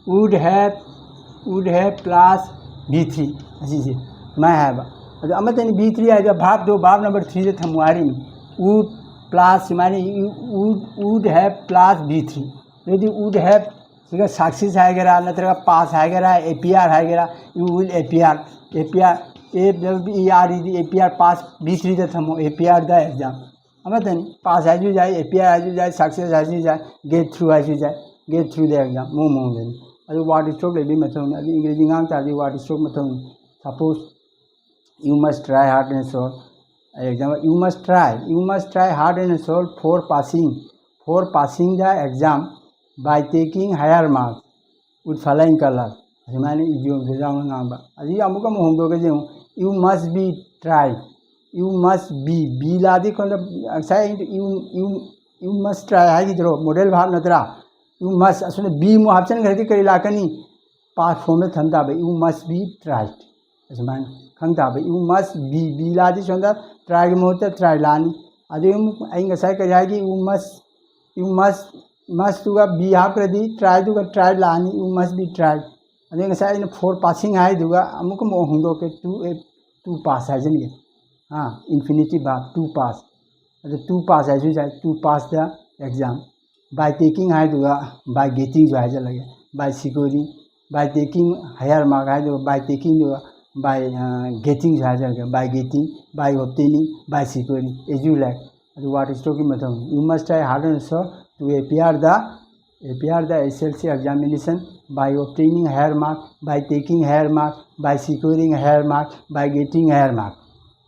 would have plus B3 अजी से मैं है अदो अमतनी B3 आएगा भाव दो भाव नंबर 3 से थमुआरी में वुड प्लस माने वुड हैव प्लस B3 यदि वुड हैव सिगा सक्सेस आएगा नत्र पास आएगा APR आएगा you will APR APR pass B3 दे थमो APR द एग्जाम अमतनी पास आजू जाए APR आजू जाए सक्सेस आजू जाए गेट थ्रू द एग्जाम मो देन अदु वाट स्ट्रोक लेबी मथौन अदु इंग्लिश ngang तादी वाट स्ट्रोक मथौन suppose you must try hard and solve example you must try hard and soul for passing the exam by taking higher marks with following color himani idiom jang ngamba aji amuka mo hongdo ke jeng you must be ladi kon sai you must try ha gidro model bhav natra you must asune be mu option gardi kari lakani pass form में थमता बे you must be tried असमान खंगता बे you must be लादी सोंदा try के मोहते try लानी अदे आई गसाय कर जाएगी you must Tuga be half कर दी try Tuga try लानी you must be tried अदे गसाय इन फोर पासिंग है दुगा अमुक मो हुंदो के टू पास है जन हाँ इन्फिनिटी बात टू पास अदु टू पास है जाय to pass the exam by taking है दुगा बाय गेटिंग जो है लगे by securing by taking higher mark है बाय टेकिंग दुगा बाय गेटिंग जो है लगे by getting by obtaining by securing as you like अदु व्हाट इज टॉकिंग मतलब you must try hard and so to appear the SLC examination by obtaining higher mark, by taking higher mark, by securing higher mark, by getting higher mark.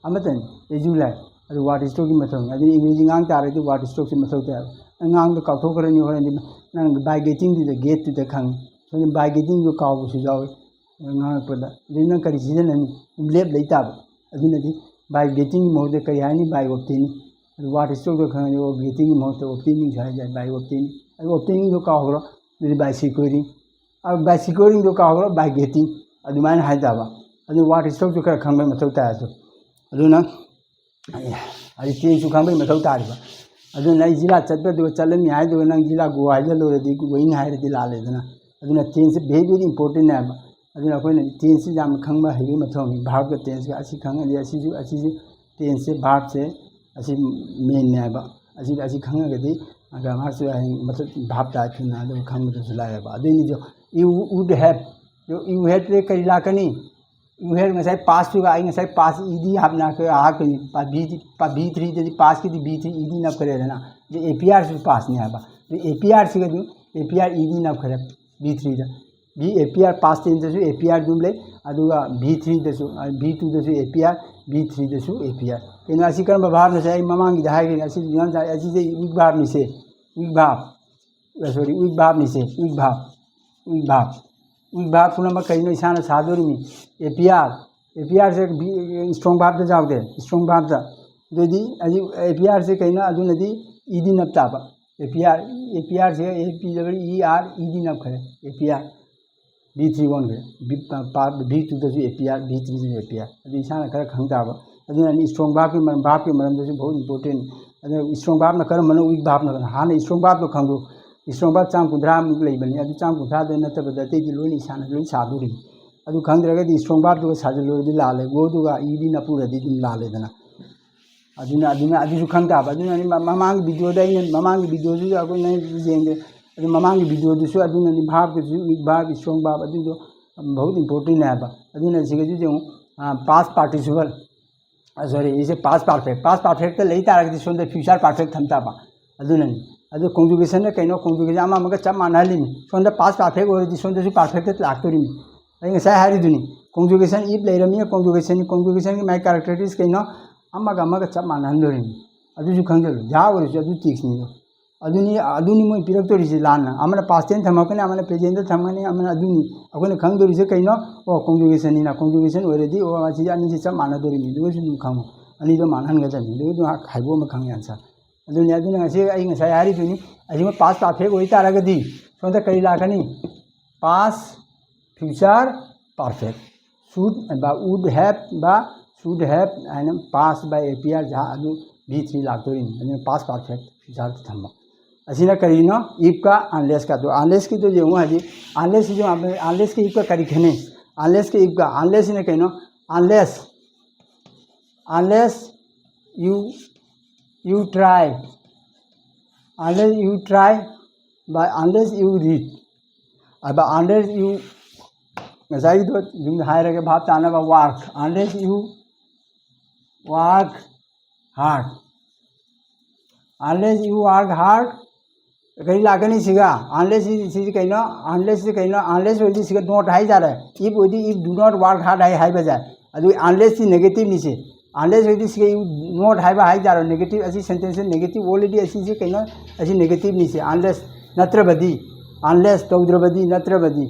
Amatan, as you like. Adu what is talking mathau. Adu English ngang tare tu what is talking mathau tare. Ngang tu kau thokar ni orang ni. Nang by getting to the gate to the khang. So by getting tu kau busu jauh. Ngang pada. Jadi nang kari season ni. Lep lei tab. Adu nanti by getting more the kari ni by obtaining. Adu what is talking khang ni getting more the obtaining jai by obtaining. Obtaining जो कहोगरो मेरी bye securing अब bye securing जो कहोगरो by getting अदुमान हाइदाबा अदु what stock जो खर खंबे मथौ ताय तो अदुना अदि ती जो खंबे मथौ तारिबा अदुना जिला चतबे दु चलमी हाय दु नंग जिला गो हाय लोरदि गोइन हाय रदि लालेदना अदुना टेंस वेरी वेरी इंपोर्टेंट है अदुना कोइन टेंस जाम खंबा हेबे मथौ नि भाग के टेंस का असि खंगदि असि टेंस से भाग से असि मेन ने बा असि खंगदि अगर हमारे मतलब भाप ताकि ना तो खंग तो चलाया बा अदुनी जो यू वुड हैव जो यू हैव रे कई लाकनी यू हैव ngasai पास तो आई ngasai पास ईडी आपना के आ के B3 यदि पास की B3 ईडी न करे ना जो APR से पास नहीं आबा जो APR से जो APR ईडी न करे B3 दा B APR पास तीन दसु APR दुमले अदुगा B3 दसु B2 दसु APR B3 दसु APR केना असि करम भाव न से ममांग की दहाई के असि जान जा असि से वीक भाव नि से वीक भाव सॉरी वीक भाव नि से वीक भाव पुनः म कहीं इसान सादुर में APR से स्ट्रांग भाव तो जाओ दे स्ट्रांग भाव दा दोदी अजि APR से कहीं ना अदु नदी ईडी नपताबा APR से APR ED नप करे APR B3 वन करे B2 दसु APR B3 से APR अदु इसान खर खंगताबा अदुना स्ट्रांग भाव के मरम दसु बहुत इंपोर्टेंट अदु स्ट्रांग भाव न कर मन वीक भाव न हान स्ट्रांग भाव तो खंगो स्ट्रांग भाव चांग कुंद्रा मुक लेबनी अदु चांग कुंद्रा दे नतबदा तेदि लोनी इसान लोनी सादुरी अदु खंगद्रगदि स्ट्रांग भाव तो साजलोदि लाले गोदुगा ईडी नपुरदि दिम लालेदना अदुना खंगताबा अदुना ममांग वीडियो दा ममांग वीडियो जु अको नै जेंगे अदु ममांग वीडियो दुसु अदुना नि भाव के भाव स्ट्रांग भाव अदु बहुत इंपोर्टेंट है अदुना सिगे जु पास पार्टिसिपल सॉरी इसे पास परफेक्ट ले तारगदि सोंद फ्यूचर परफेक्ट थमताबा अदुननि अदु कंजुगेशन ने कइनो कंजुगेशन आमा मग चप मानालिमि सोंद पास परफेक्ट ओरदि सोंदसु परफेक्ट लाक्तोरिमि अइ ngasai हारिदुनि कंजुगेशन इफ लेरमि कंजुगेशन की माय कैरेक्टरिस्टिक्स कइनो अमग चप मानहंदोरिमि अदुजु खंगजलु जा ओरसु अदु टिक्सनि अदुनि मोय पिरक्तोरिसि लाना अमना पास्ट टेंस थमकने अमना प्रेजेंट थमकने अमना अदुनि अखोने खंगदोरिसि कइनो ओ कंजुगेशन ओरदि ओ आछि अनि चप मानदोरिमि दुगसु खंगो अनि दो मानहनगजनि दुगु खाइबो म खंग answer अदुनि ngase ai ngasai हारिदुनि Ajima पास परफेक्ट ओइ तारगदि सोंद करि लाकनि पास फ्यूचर परफेक्ट should बा would have बा should have and pass by APR जा अदु B3 लाक्तोरिमि अनि पास परफेक्ट फ्यूचर थम्बा असिना करिनो इफ का अनलेस का तो अनलेस की तो जो हजी अनलेस जो अनलेस के इफ का करी खने अनलेस के इफ का अनलेस ने कहिनो unless you try by unless you read अब unless you ngasai do jum hai rage bhab tana ba work unless you work hard कहीं लागनी सिगा अनलेस इज कइनो अनलेस ओदि सिगा नॉट हाई जा रहा if do not work hard हाई बजाय अदु अनलेस नेगेटिव निसे अनलेस ओदि सिगा यू नॉट हाई जा रहा नेगेटिव असि सेंटेंस नेगेटिव ऑलरेडी असि से कइनो असि नेगेटिव निसे अनलेस नत्रबदी अनलेस तौद्रबदी नत्रबदी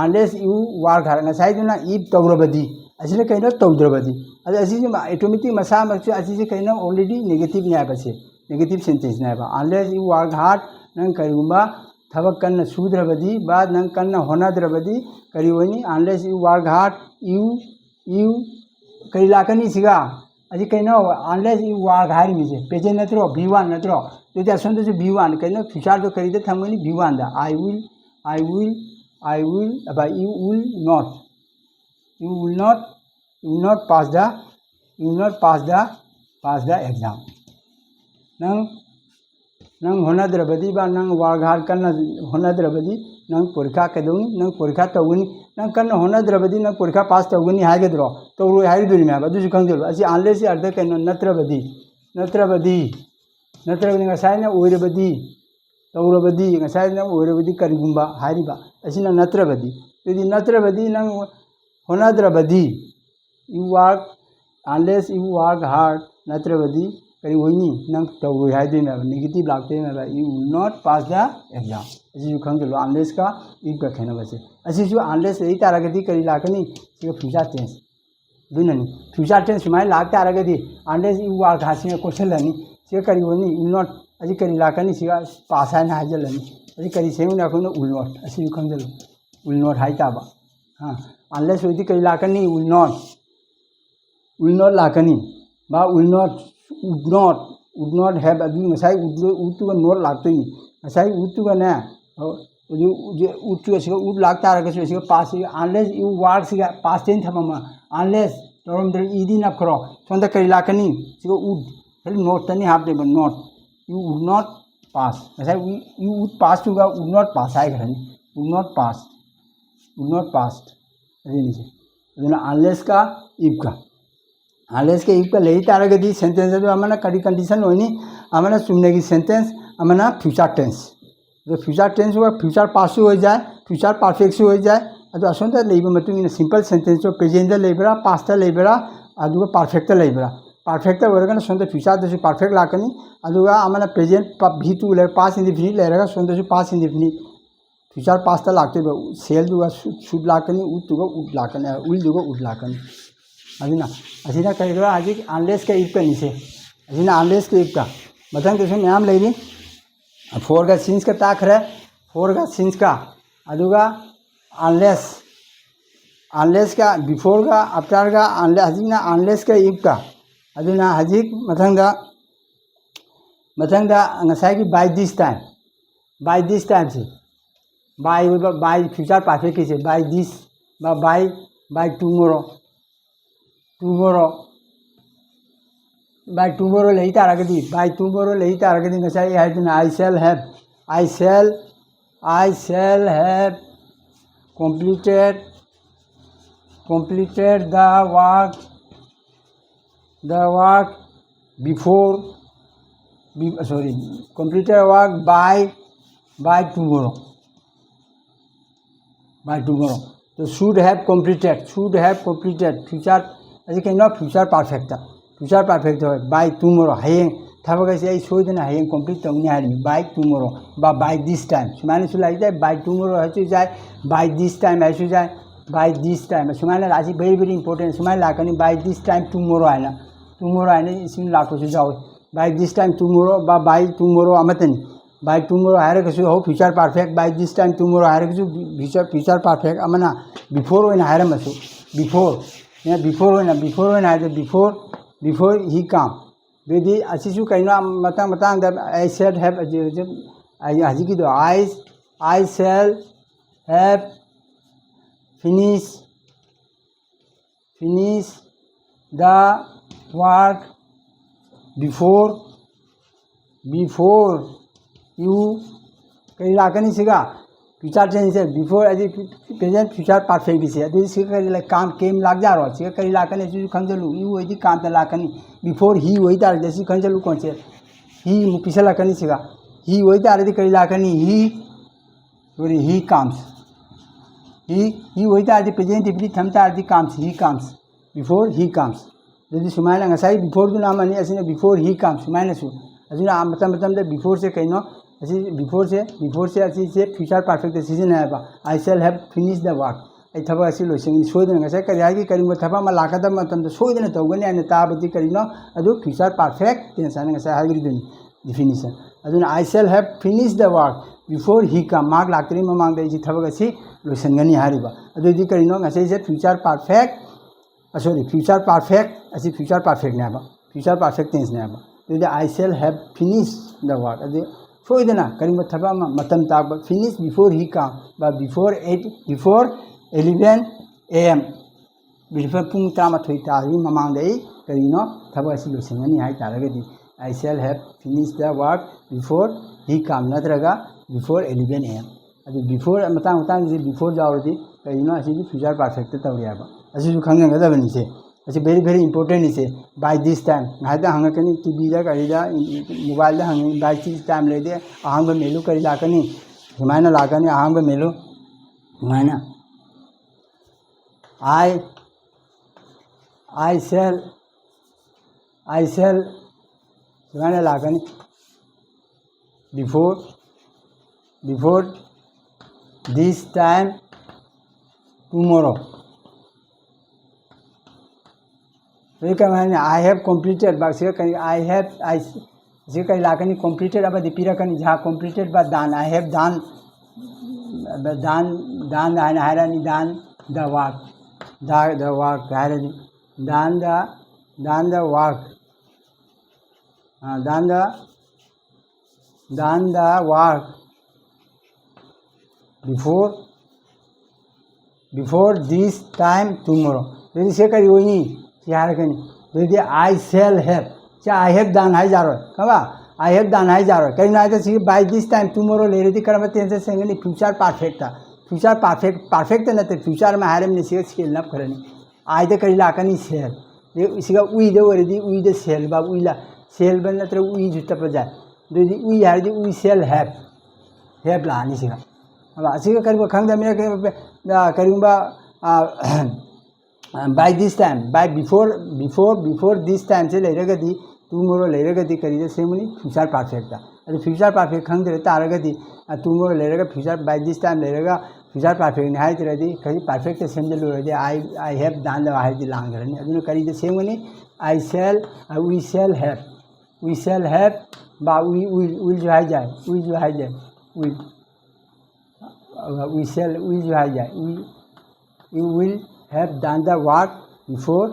unless you work hard ngasai दुना इफ तौद्रबदी असि कइनो तौद्रबदी अदु असि ऑटोमेटिक मसा मस असि से कइनो ऑलरेडी नेगेटिव ने आबसे नेगेटिव सेंटेंस ने बा अनलेस यू वर्क हार्ड नंग करिगुंबा थबक कन्न सुद्रबदी बा नंग कन्न होनद्रबदी करिवनी unless you work hard you करि लाकनी सिगा अजि कइनो अनलेस यू वर्क हार्ड मिसे पेजे नत्रो V1 नत्रो तो असंद से V1 कइनो फ्यूचर तो करिदे थमगनी V1 दा I will अब you will not pass the exam नंग होनद्रबदी बा नंग वाघार कन्न होनद्रबदी नंग परीक्षा कदौनी नंग परीक्षा तौगनी नंग कन्न होनद्रबदी नंग परीक्षा पास तौगनी हाइगद्रो तौरो हाइदुनि मा बदुसु खंगदलो असि अनलेस अर्थ कनो नत्रबदी ngसाइना ओइरबदी तौरबदी ngसाइना ओइरबदी करिगुंबा हारिबा असिना नत्रबदी यदि नत्रबदी नंग होनद्रबदी you work unless you work hard नत्रबदी करी होइनी नंग तौरो हाइदुनि मा नेगेटिव लागते मा you will not pass the exam असि खंगदलो अनलेस का if का खेनबसे असि सु अनलेस एई तारगदी करी लाकनी सिगा फ्यूचर टेंस दुननी फ्यूचर टेंस सुमाय लाग तारगदी अनलेस you work हासिना कोसलनी सिगा करी होइनी will not असि करी लाकनी सिगा पास हाइना हाइजलनी असि करी सेमुना कोन will not असि खंगदलो will not हाइताबा हां अनलेस ओइदी करी लाकनी will not लाकनी बा would not have अदु ngसाइ would to not लागतोइनी ngसाइ would to ने would to सिगा would लाग तारगसु सिगा पास unless you work सिगा पास टेंस थममा unless तोरमदर इदी नखरो सोंदा करी लाकनी सिगा would खाली नोट तनी हापदे ब not you would not pass ngसाइ you would pass to ga would not pass आइ घरनी would not passed अदिनि से अदुना unless का if का unless के if का लेई तारगदी सेंटेंस दो अमना करी कंडीशन होइनी अमना सुनने की सेंटेंस अमना फ्यूचर टेंस जो फ्यूचर टेंस हुआ फ्यूचर पास हो जाए फ्यूचर परफेक्ट हो जाए अदो असोंदा लेबा मतुंगिना सिंपल सेंटेंस जो प्रेजेंट लेबरा पास्ट लेबरा अदुगा परफेक्ट लेबरा परफेक्ट ओरगना सोंदा फ्यूचर दसु परफेक्ट लाकनी अदुगा अमना प्रेजेंट v2 ले पास इंडेफिनिट लेरगा सोंदा सु पास इंडेफिनिट फ्यूचर पास्ट लागते सेल दुगा शुड लाकनी उड दुगा उड लाकनी उल दुगा उड लाकनी अदिना असिना कहिरो आजि अनलेस के इफ कनिसे असिना अनलेस के इफ का मथंग दसु म्याम लेरी फोर का सिंस का ताखरे फोर का सिंस का अदुगा अनलेस का बिफोर का आफ्टर का अनलेस हजिना अनलेस का इफ का अदुना हजिक मथंगदा ngसाइ की बाय दिस टाइम से बाय फ्यूचर परफेक्ट के से बाय दिस बा बाय टुमोरो लेई तारगदी बाय टुमोरो लेई तारगदी ngसाइ हाइदुना I shall have completed the work before completed work by tomorrow तो should have completed फ्यूचर अजि कइनो फ्यूचर परफेक्ट हो by tomorrow हयें थबगसे आई सोइदना हयें कंप्लीट तौनी हारिमि by tomorrow बा by this time सुमाने सुलाई जाय by tomorrow हसु जाय by this time हसु जाय by this time सुमाने राजि very important सुमाने लाकनी by this time tomorrow आइना इसिन लाकोसु जाव by this time tomorrow बा by tomorrow अमतनी by tomorrow हायरगसु हो future perfect by this time tomorrow हायरगसु फ्यूचर परफेक्ट अमना बिफोर होइना हायरमसु बिफोर he come बेदी असिसु कइना मतंग द I shall have हजि की दो I shall have finish the work before you कई लाकनी सिगा फ्यूचर टेंस से बिफोर अजि प्रेजेंट फ्यूचर परफेक्ट से अदि सिगा कई काम केम लाग जा रो सिगा कई लाकनी सु खंजलु यू ओइदि काम त लाकनी बिफोर ही ओइ तार जसी खंजलु कोन से ही मुपिसा लाकनी सिगा ही ओइ तार दि कई लाकनी ही कम्स ही ओइ तार दि प्रेजेंट इफली थम तार दि comes he comes before he comes जदि सुमाइना ngसाइ बिफोर दु नामनी असिना बिफोर ही कम्स सुमाइना सु अजिना मतम दे बिफोर से कइनो असी बिफोर से असी से फ्यूचर परफेक्ट सीजन है I shall have finished the work आई थबा असी लोइसिंग सोइदन ngसाइ करियागी करिमो थबा मा लाकदा मतम सोइदन तौगनी आने ताबदि करिनो अदु फ्यूचर परफेक्ट टेंस आने ngसाइ हागिरिदुनि डिफिनिशन अदुना I shall have finished the work before he come mark लाक्तरी ममांग दे थबा असी लोइसंगनी हारिबा अदुदि करिनो ngसाइ से फ्यूचर परफेक्ट फ्यूचर परफेक्ट नेबा फ्यूचर परफेक्ट टेंस नेबा अदुदि I shall have finished the work अदु सोइदना करिमो थबा मतम ताब फिनिश बिफोर ही काम बा बिफोर 11 am बिफोर पुंग 13 तारी ममांग दे करिनो थबा सि लोसिंगनी हाय तारगदि I shall have finished the work before he come नत्रगा before 11 am अदु before मतंग से before जावरदी कहिनो असि फ्यूचर परफेक्ट तवरियाबा असि खंगनगदबनि से असि very important इसे by this time हायदा हंगकनी टीवी दा करिदा मोबाइल दा हंग by this time लेदे आहंग मेलु करि लाकनी हिमायना लाकनी आहंग Melo हिमायना I shall हिमायना लाकनी before this time tomorrow ये क्या मैंने I have completed बाक्स कहीं I इसे कहीं लाकनी completed अब दिपीरा कहीं जहाँ completed बात दान I have दान हायरानी दान the work हायरानी दान the work दान the work before this time tomorrow यदि से करी वही नहीं यार कहीं यदि I shall have चाहे I have done है जा रहा है कब I have done है जा रहा है कहीं ना तो सी by this time tomorrow ले रही थी कर्म तेंसे सेंगे नहीं फ्यूचर परफेक्ट था फ्यूचर परफेक्ट ना तो फ्यूचर में हारे में सी स्किल ना करनी आज तो करी लाका नहीं सेल ये इसी का उई दो वरी दी उई दे सेल बाब उई ला सेल बन तो उई जुटा पर जाए दो दी उई यार दी उई सेल हैव ला नहीं सीखा अब ऐसे का करीब खंग दमिया के करीब by this time by before this time से ले रहा थी tomorrow ले रहा थी करीब से मुनी फ्यूचर परफेक्ट था अरे फ्यूचर परफेक्ट खंग दे तार रहा थी tomorrow ले रहा फ्यूचर by this time ले रहा फ्यूचर परफेक्ट नहीं तो रहती कहीं परफेक्ट सेम जो रहती I have done the है लांग रही अभी करीब से मुनी we shall have बा will जो है जाए will जो है जाए we shall will जो है जाए you will have done the work before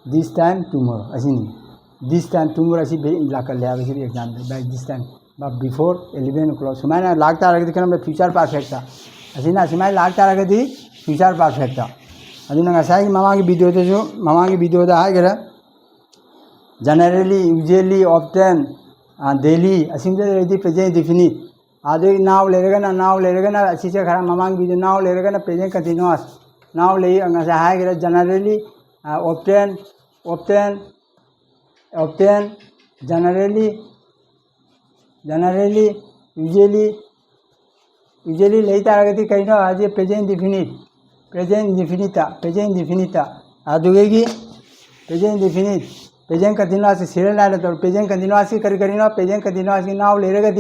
this time tomorrow ऐसी नहीं this time tomorrow ऐसी भी इला कर लिया वैसे भी एग्जाम में by this time but before 11 o'clock समय ना लागता रहा कि मैं फ्यूचर परफेक्ट था ऐसी ना समय लागता रहा कि फ्यूचर परफेक्ट था अभी ना ऐसा है मामा की वीडियो था है क्या जनरली यूजुअली ऑफ्टन डेली ऐसी में रहती प्रेजेंट डिफिनिट आधे नाव ले रहेगा ना अच्छी से खरा मामा की वीडियो नाव ले रहेगा ना प्रेजेंट कंटिन्यूअस नाव ले है कि जनरली ऑफ्टन जनरली यूजुअली लेता रहा कहीं ना आज प्रेजेंट डिफिनिट आदुगेगी प्रेजेंट कंटिन्यूअस सीरियल ना तो प्रेजेंट कंटिन्यूअस की करी ना प्रेजेंट कंटिन्यूअस की नाव ले रहेगा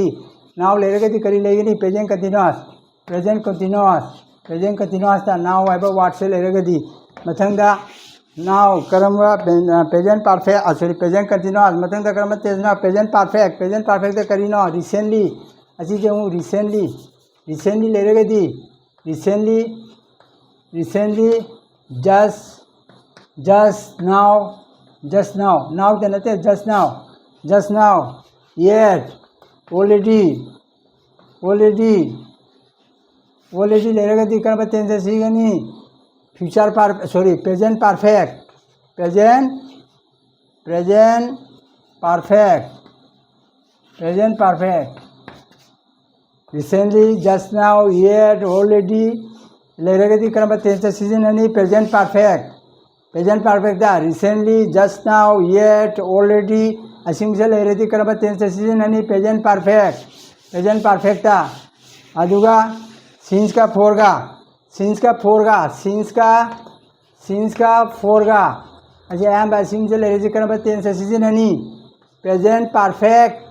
थी करी लेगी नहीं प्रेजेंट कंटिन्यूअस था नाव है वाट से ले रहेगा थी मथंग नाव करम present perfect sorry present continuous मथंग करम तेजना प्रेजेंट परफेक्ट करी ना रिसेंटली अच्छी जो हूँ रिसेंटली ले रहेगा थी रिसेंटली जस्ट नाउ क्या नते जस्ट नाउ येट ऑलरेडी ले रहेगा थी कर्म तेंसे सीखा नहीं future present perfect recently just now yet already ले रहेगा थी कर्म तेंसे सीजन नहीं प्रेजेंट परफेक्ट था recently just now yet already असीम से ले रही थी कर्म तेंसे सीजन नहीं प्रेजेंट परफेक्ट था अदुगा सीन्स का फोरगा अच्छा एम बासिम से ले रही थी कर्म तेंसे सीजन नहीं प्रेजेंट परफेक्ट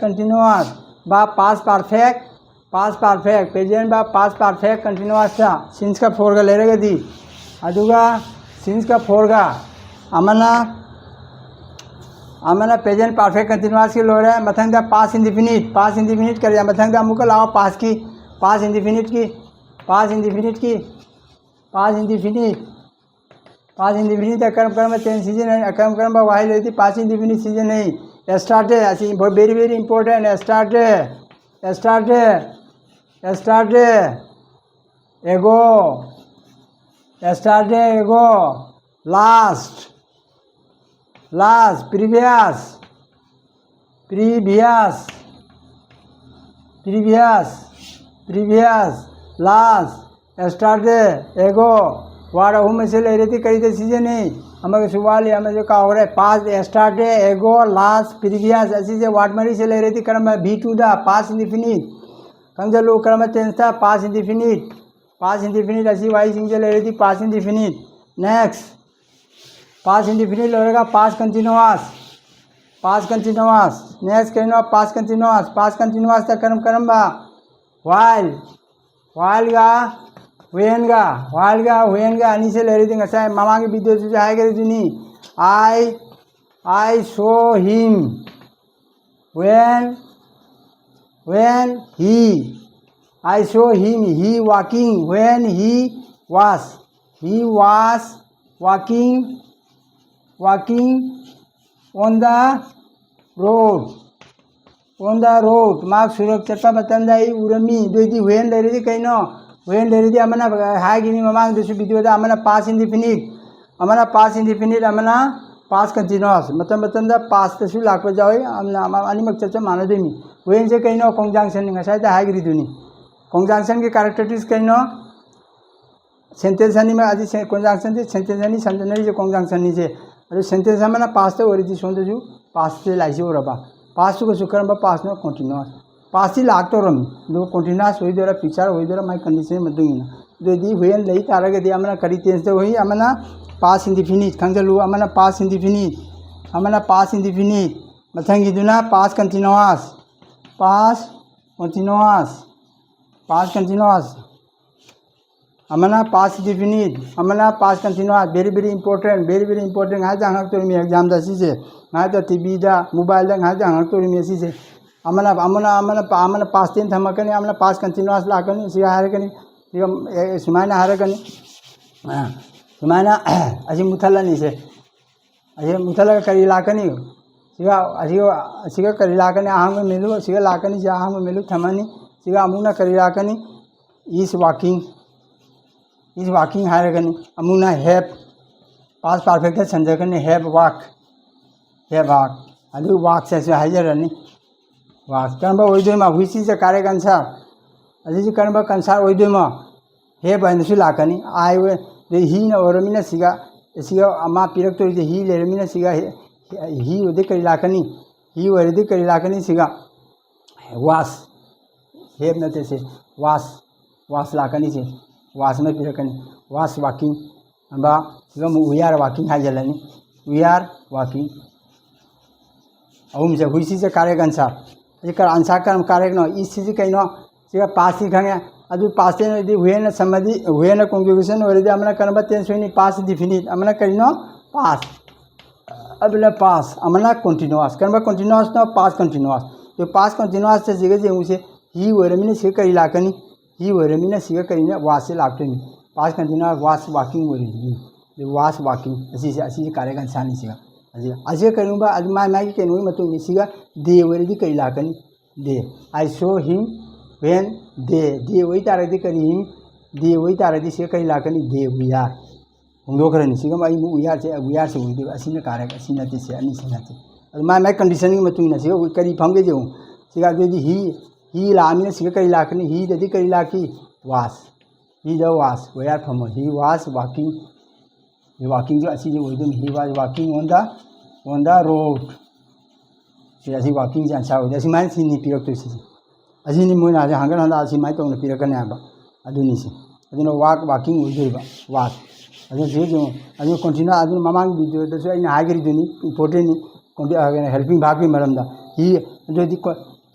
कंटिन्यूअस बा पास परफेक्ट प्रेजेंट बा पास परफेक्ट कंटिन्यूअस था सीन्स का फोरगा ले रहेगा थी अदुगा सीन्स का फोरगा अमना प्रेजेंट परफेक्ट कंटिन्यूअस की लो रहा है मथंग दा पास इंडिफिनिट कर दिया मथंग दा मुकल आओ पास इंडिफिनिट कर्म टेन सीजन है कर्म वाही लेती पास इंडिफिनिट सीजन नहीं स्टार्टेड ऐसी वेरी इंपॉर्टेंट स्टार्टेड एगो yesterday ago, last, previous, last, yesterday ago. वार अहू में से ले रही थी कई तो चीज़ें नहीं हमें सुवाल हमें जो कहा हो रहा है पास yesterday ago last previous ऐसी से वाट मरी से ले रही थी कर्म भी टू द पास इंडिफिनिट समझ लो कर्म टेंस था पास इंडिफिनिट ऐसी वाई सिंह से ले रही थी पास इंडिफिनिट नेक्स्ट पास इंडिफिनिट लगेगा पास कंटिन्यूअस नेक्स्ट कहना पास कंटिन्यूअस तक कर्म बा वाइल गा वेन गा अनि से ले रही थी ऐसा मामा की वीडियो से आए गए जुनी आई saw him when he walking when he was walking on the road मार्ग सुरक्षा मतंदाई उरमी दोदी when ले रही थी कहीं नो when ले रही थी अमना हाय गिनी ममांग दूसरी वीडियो था अमना पास इंडिफिनिट अमना पास कंटिन्यूअस मतंदा पास तसु लाख पर जाओ अमना अनिमक चर्चा मानो देमी when से कहीं नो कंजंक्शन नहीं ऐसा हाय गिरी दुनी कंजंक्शन के कैरेक्टरिस्टिक्स कहीं नो सेंटेंस अनि में आज कंजंक्शन से सेंटेंस अनि समझने जो कंजंक्शन नहीं से अरे सेंटेंस अमना पास तो ओरिजिन सोंदे जो पास से लाइसे ओरबा पास को सुकरम बा पास नो कंटिन्यूअस पास ही लाग तो रम दो कंटिन्यूअस होई दोरा पिक्चर होई दोरा माय कंडीशन में दूंगी ना दो दी वेन लई तारा के दी अमना करी टेंस तो होई अमना पास इंडिफिनिट खंगलु अमना पास इंडिफिनिट मथंगी दुना पास कंटिन्यूअस अमना पास कंटिन्यूअस वेरी इंपॉर्टेंट है जहां तो मी एग्जाम दसी से ना तो टीवी दा मोबाइल दा ना जहां तो मी सी से अमना पास टेन थमकनी अमना पास कंटिन्यूअस लाकनी सी हारकनी सुमाना हारकनी सुमाना अजी मुथलनी से अजी मुथल करी लाकनी सिगा करी लाकनी आहंग में मिलू सिगा लाकनी जा आहंग में मिलू थमनी सिगा अमुना करी लाकनी इज वॉकिंग हारकनी अमुना हैव पास परफेक्ट संजकनी हैव वॉक अदु वॉक से हाइजरनी वास कर्म ओइदोमा हुइसी से कार्य कंसार अजी कर्म कंसार ओइदोमा हे बहनसु लाकनी आइ वे ही न ओरमिना सिगा अमा पिरक तो ही लेरमिना सिगा ही ओदे करी लाकनी सिगा वास हे नते से वास लाकनी से वास में पिरकनी वास वॉकिंग अबा सिगा वी आर वॉकिंग हाइजलनी वी आर वॉकिंग अहुम से हुइसी से कार्य कंसार इकर आंसर कर्म कार्य न इस चीज कहीं न सिगा पास ही खंगे अदु पास ते यदि हुए न संबंधी हुए न कंजुगेशन और यदि अमना कर्म टेंस होनी पास डिफिनिट अमना करी न पास अबले पास अमना कंटीन्यूअस कर्म कंटीन्यूअस न पास कंटीन्यूअस तो पास कंटीन्यूअस से सिगे जे उसे ही वरमिने सिगा करी लाकनी ही वरमिने सिगा करी न वास से लाकनी पास कंटीन्यूअस वास वॉकिंग वरी वास वॉकिंग ऐसी कार्य का सानी सिगा अजे करूँगा आज माई के कहीं मतुंग सिगा दे वरी कई लाकनी दे आई सो हिम वेन दे वही तारदी करी हिम दे वही तारदी से कई लाकनी दे वीआर होंदोखरनी सिगा माई वीआर से हुई असीन कारक असी नते से अनि से नते माई कंडीशन की मतुंग सिगा करी फंगे जो सिगा ही लामिन सिगा कई लाकनी ही ददी कई लाकी वास ही द वास वीआर फम ही वास वॉकिंग जो असी जो he was walking on the road से असी वॉकिंग से आंसर होदे असी माइ सिनी पिरक तो से असी नि मोना जे हांगन हंदा असी माइ तोन पिरकने आबा अदुनी से अदुनो वॉकिंग होइबा वाक अदु जो अदु कंटिन्यू अदु ममांग वीडियो दसु आइ हागरी दुनी इंपोर्टेंट नि कंटिन्यू हेल्पिंग भाग भी मरमदा ही जो दि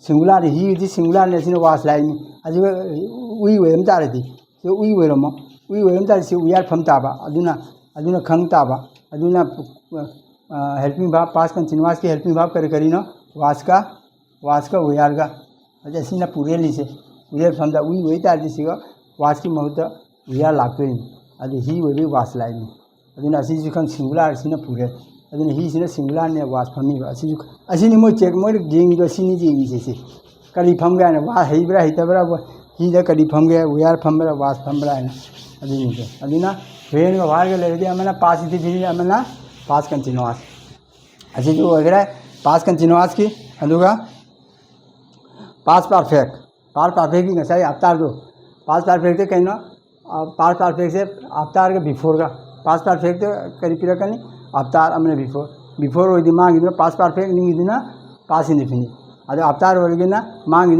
सिंगुलर ही दि सिंगुलर ने सिनो वास लाइन अदु उई वेम तारदी so उई वेम तार से वी आर फम ताबा अदुना खंग ताबा अदुना हेल्पिंग भाव पास कंटिन्यूअस के हेल्पिंग भाव करी न वास का वेयर का जैसी ना पूरे ली से पूरे फमदा उई वही तार दिसिगा वास की महत्व वेयर लाक्तोइन अदु ही वे वास लाइन अदुना असी जुखं सिंगुलर सिना पूरे अदुना ही सिना सिंगुलर ने वास फमी असी नि मो चेक मो गेंग दो सिनी जी से करी फम गया ना वा हेब्रा हितबरा ही द करी फम गया वेयर फमबरा वास फमबरा ꯑꯗꯨꯅꯤꯁꯦ ꯑꯗꯨꯅ ꯚꯦꯟꯒ ꯋꯥꯏꯔꯒ ꯂꯩꯔꯗꯤ ꯑꯃꯅ ꯄꯥꯁ ꯏꯟꯗꯤꯐꯤꯅꯤꯠ ꯑꯃꯅ ꯄꯥꯁ ꯀꯟꯇꯤꯅꯨꯋꯥꯁ ꯑꯁꯤꯁꯨ ꯑꯣꯏꯈ꯭ꯔꯦ ꯄꯥꯁ ꯀꯟꯇꯤꯅꯨꯋꯥꯁꯀꯤ ꯑꯗꯨꯒ ꯄꯥꯁ ꯄꯥꯔꯐꯦꯛꯀꯤ ꯉꯁꯥꯏ ꯑꯞꯇꯥꯔꯗꯣ पास परफेक्ट कहीं पास परफेक्ट से अवतार के बिफोर का पास परफेक्ट करी पीरकनी अवतार अमने बिफोर होगी मांगी पास परफेक्ट नहीं पास इंडिफिनिट अद अवतार होगी मांगी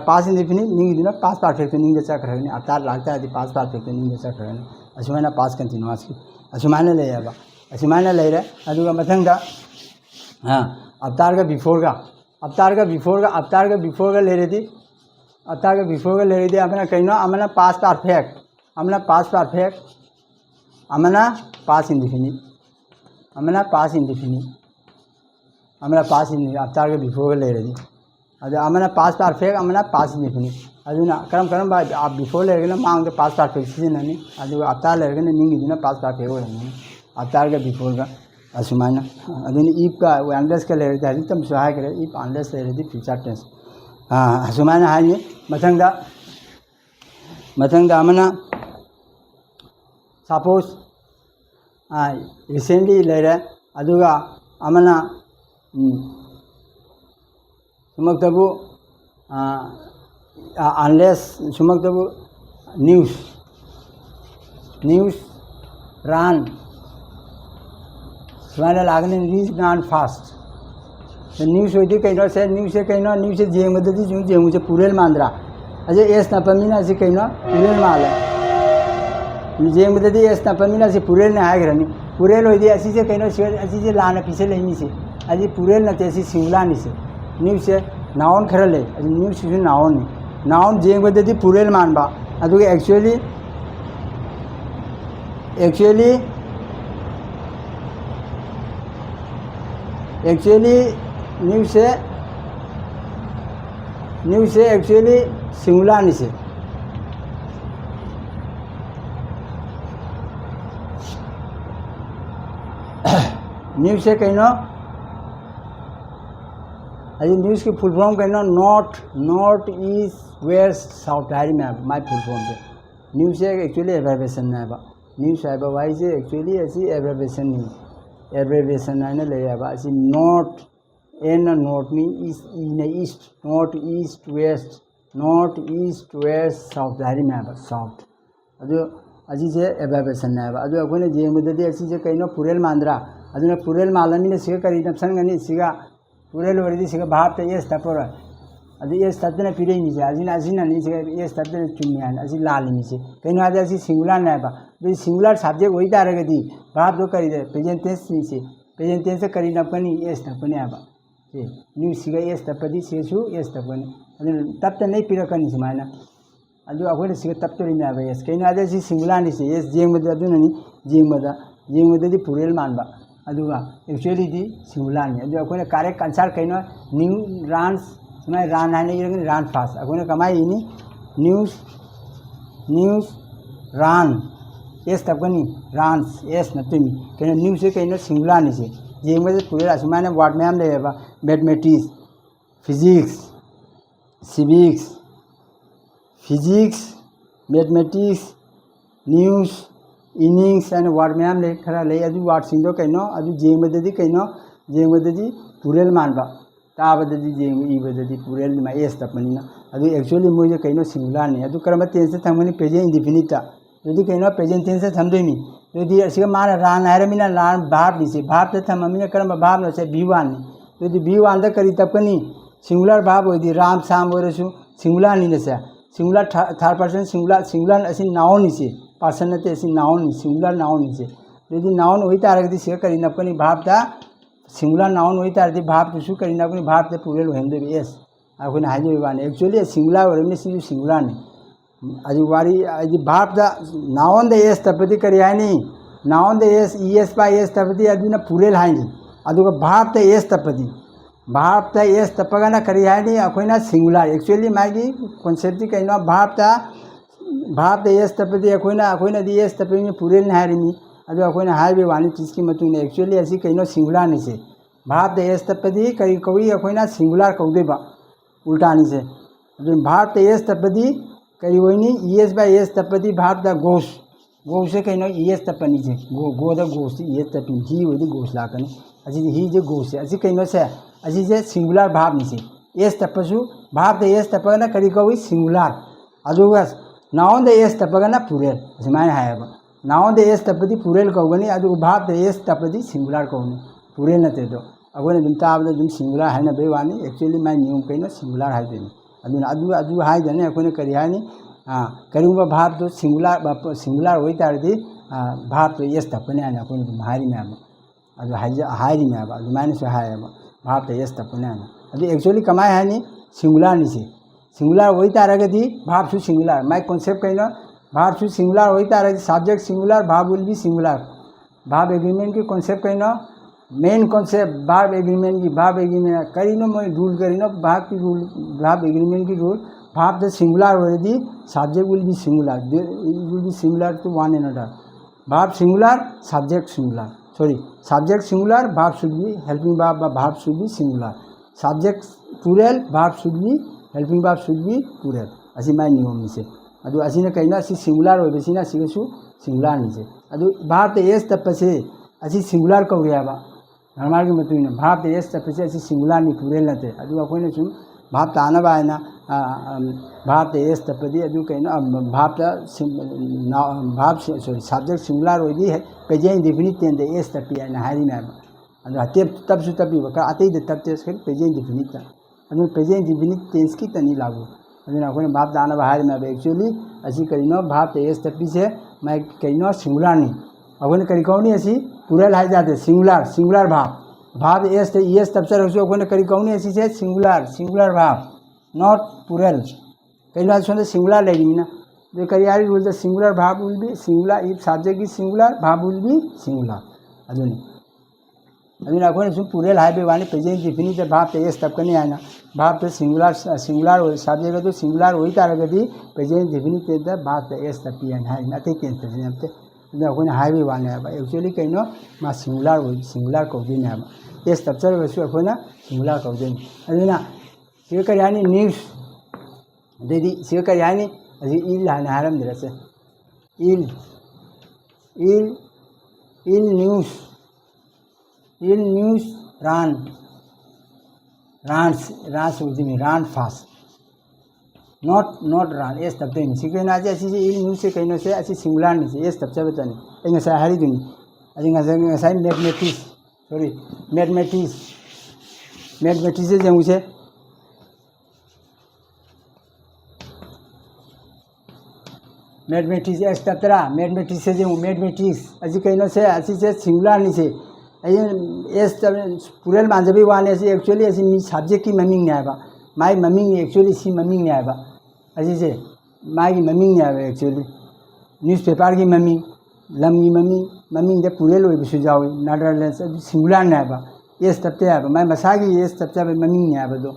पास इंडिफिनिट नहीं पास परफेक्ट नहीं चक्रनी अवतार लगता है पास परफेक्ट नहीं चक्रनी असुमायना पास कंटिन्यूअस की असुमायना लेब असुमायना लेरे मथंग हाँ अवतार का बिफोर का ले रही अवतार के बिफोर का ले रही थी अपना कहीं अमना पास परफेक्ट अमना पास इंडिफिनिट अमना पास इंडिफिनिट अवतार के बिफोर का ले रही थी अद अमना पास परफेक्ट अमना पास इंडिफिनिट अदुना करम आप बिफोर लेरगना मांग पास परफेक्ट सिजननी अदुगा अवतार लेरगना निंगिदुना पास परफेक्ट होरंगनी अवतार के बिफोर का असुमायना अदुनी इफ का अनलेस का ले रही थी हजी तम सहाय करे इफ अनलेस ले रही थी फ्यूचर टेंस असुमायना हाइनी मथंग अमना सपोज रिसेंटली लेरे अदुगा अमना सुमक्तबु अनलेस सुमक्तबु न्यूज़ रन सुमायना लागने न्यूज़ रन फास्ट न्यूज़ होती कहीं से न्यूज़ से जेंगदी जेंग से पुरेल मांद्रा अजय एस नपमीना से कहीं पुरेल माल जेंगदी एस नपमीना से पुरेल ने आएगी पुरेल होती असी से कहीं असी से लाना पीछे लेनी से अजी पुरेल नते असी सिंगलानी से न्यूज़ से नाउन खर ले न्यूज़ से नाउन जेंगदी पुरेल मानबा अदुगे एक्चुअली न्यूज़ से एक्चुअली सिंगुलार से न्यूज़ से कहीं अभी न्यूज़ की फुल फॉर्म कहीं north east west south diary में माई फुल फॉर्म से न्यूज़ से एक्चुअली एब्रेविएशन है न्यूज़ है वाई से एक्चुअली ऐसी एब्रेविएशन नहीं एब्रेविएशन है ले नॉर्थ एन नॉर्थ में east north east west south diary में साउथ अभी से एब्रेविएशन है अखोने जेंगबददी असीसे कहीं पुरेल मांद्रा अदुना पुरेल मालमीने सिगा करी नपसनगनी सिगा पुरेल वरदी सिगा भाव ते एस तपर अदि एस ततना पिरेनी से अजिना नि सिगा एस ततना चुम्यान अजि लालिनी से कहीं आदि असी सिंगुलर नायबा बे सिंगुलर सब्जेक्ट होई तारगदी भाव दो करी दे प्रेजेंट टेंस से प्रेजेंट टेंस से करी नपनी एस तपने आबा से न्यू सिगा एस तपदी सेसु एस तपने अदि तब त नहीं पिरकनी सुमायना अदु अखोने सिगा तपतोरी में आबा एस कहीं आदि असी सिंगुलर नि से एस जेंगबद अदुननी जेंगबददी पुरेल मानबा अदुगा एक्चुअली दी सिंगुलर ने अदु अखोने करेक्ट आंसर कहीं न्यू रन्स सुमाय रन है रन फास्ट अखोने कमाई इनी न्यूज़ रन एस तपनी रन्स एस नतमी कहीं न्यूज़ से कहीं सिंगुलर ने से जेंगबद पुरेल असुमायना वर्ड में हम लेबा mathematics physics civics mathematics news innings and word ma'am ले खरा ले अदु वर्ड सिंदो कइनो अदु जेंगबददी पुरेल मानबा ताबददी जेंग इबददी पुरेल मा एस तपनिना अदु एक्चुअली मोजे कइनो सिंगुलर ने अदु करम टेंस से थंगनी प्रेजेंट इंडेफिनिट ता यदि कइनो प्रेजेंट टेंस से थमदोइनी यदि असिगा माना रान हायरमिना लान भाव दिसे भाव ते थममिना करम भाव न से b1 यदि b1 द करी तपनी सिंगुलर भाव होदी राम साम होरसु सिंगुलर नि से सिंगुलर थर्ड पर्सन सिंगुलर असी नाउन से पर्सन नते ऐसी नाउन सिंगुलर नाउन से यदि नाउन होई तारगदी से करी नपनी भाव ता सिंगुलर नाउन होई तारदी भाव तुसु करी नपनी भाव ते पुरेल हेंदे एस आखोने हाइजो बाने एक्चुअली सिंगुलर वरमे सिंगु सिंगुलर ने अजी वारी अजी भाव ता नाउन दे एस तपदी करी हाइनी नाउन दे एस ईएस पा एस तपदी अदुना पुरेल हाइनी अदुगा भाव ता एस तपदी भाव ता एस तपगना करी हाइनी आखोना सिंगुलर एक्चुअली मागी कांसेप्ट कइनो भाव ता एस तपदी अखोना दी एस तपनी पुरेल हारिनी अदु अखोना हाइबे वानी चीज की मतुने एक्चुअली ऐसी कइनो सिंगुलर नि से भाव ता एस तपदी करी कवि अखोना सिंगुलर कौदेबा उल्टानी से अदु भाव ता एस तपदी करी होइनी ES बाय ES तपति भाव द गोस गोस से कहीं ES तपनी से गो द गोस ES तपनी ही होइनी गोस लाकनी अजी ही जे गोस से अजी कहीं से अजी जे सिंगुलर भाव नि से ES तपसु भाव द ES तपना करी कोई सिंगुलर अजुगा नाउन द ES तपगना पुरेल असमान हायबा नाउन द ES तपति पुरेल कौगनी अजुगा भाव द ES तपति सिंगुलर कौनी पुरेल नते दो अगोने दुम ताबद दुम सिंगुलर हायना बेवानी एक्चुअली माय नियम कहीं सिंगुलर हाय देनी अदु हाय देने अखोने करी हायनी करीबा भाव तो सिंगुलर होई तारदी भाव तो ES तपने आना अखोने दुम हायरी में आबा अदु हायरी में आबा अदु माइनस हाय आबा भाव तो ES तपने आना अदु एक्चुअली कमाय हायनी सिंगुलर नि से सिंगुलर होई तारगदी भाव सु सिंगुलर माय कॉन्सेप्ट कहिनो भाव सु सिंगुलर होई तारगदी सब्जेक्ट सिंगुलर भाव विल बी सिंगुलर भाव एग्रीमेंट की कॉन्सेप्ट कहिनो मेन कॉन्सेप्ट भाव एग्रीमेंट करीनो मैं रूल करीनो भाव की रूल भाव एग्रीमेंट की रूल भाव the singular already subject will be singular will be similar to one another भाव singular subject singular sorry subject singular भाव शुड बी हेल्पिंग भाव should be singular subject plural भाव should be helping भाव should be plural असी माय नियम निसे अदु असीने कहिनो असी सिंगुलर होबेसिना सिगसु सिंगुलर निसे अदु भाव द ES तपसे असी सिंगुलर कौरियाबा नॉर्मल की मतलब भाव द ES तपसे असी सिंगुलर नि पुरेल नते अदु अखोने सुम भाव तानबा आयना भाव द ES तपदी अदु कहिनो भाव सॉरी सब्जेक्ट सिंगुलर होदी है present indefinite tense the ES तपी आयना हायरी में अदु अते तबसु तपी बका अते द तपते से प्रेजेंट इंडेफिनिट अदु प्रेजेंट इंडेफिनिट टेंस की तनी लागू अदु अखोने भाव तानबा हायरी में एक्चुअली असी कहिनो भाव द ES तपी से मैं कहिनो सिंगुलर नि अखोने करी कौनी असी पुरेल हाय जाते सिंगुलर भाव ES तपसर होसो अखोने करी कौनी असी से सिंगुलर भाव नॉट पुरेल कहीं बात सुनते सिंगुलर लेगी ना जो करियारी रूल द सिंगुलर भाव will be singular if subject is singular भाव विल बी सिंगुलर अदुनी अखोने सुन पुरेल हाय बे वानी प्रेजेंट डेफिनिट भाव तो ES तपकने आना भाव तो सिंगुलर सब्जेक्ट तो सिंगुलर होई तारगदी प्रेजेंट डेफिनिट भाव तो ES तपी आना हाय नते टेंस नते अखोने हाय बे वाने एक्चुअली कहिनो मा सिंगुलर कौदिने ES तपसर वसु अखोना सिंगुलर कौदिने अदुना सिग करियानी न्यूज़ देदी सिग करियानी अजी इल हाने हारम दिरसे इल news run fast not run ES तपते नि सिगना जे असी इल न्यूज़ से कहिनो से असी सिंगुलर नि से ES तपसे बतनी एंगसा हारी दुनी अजी ngasa मैथमेटिक्स से जेमु से मैथमेटिक्स ES तपतरा मैथमेटिक्स से जेमु मैथमेटिक्स अजी कहिनो से असी से सिंगुलर नि से ES पुरेल मानजबी वाने से एक्चुअली असी मी सब्जेक्ट की ममिंग ने आबा माई ममिंग एक्चुअली सी ममिंग ने आबा अजी से माई ममिंग ने आबा एक्चुअली न्यूज़पेपर की ममिंग लम की ममिंग दे पुरेल होई बिसु जावे नादरलेंस सिंगुलर ने आबा ES तपते आबा माई मसागी ES तपते ममिंग ने आबा दो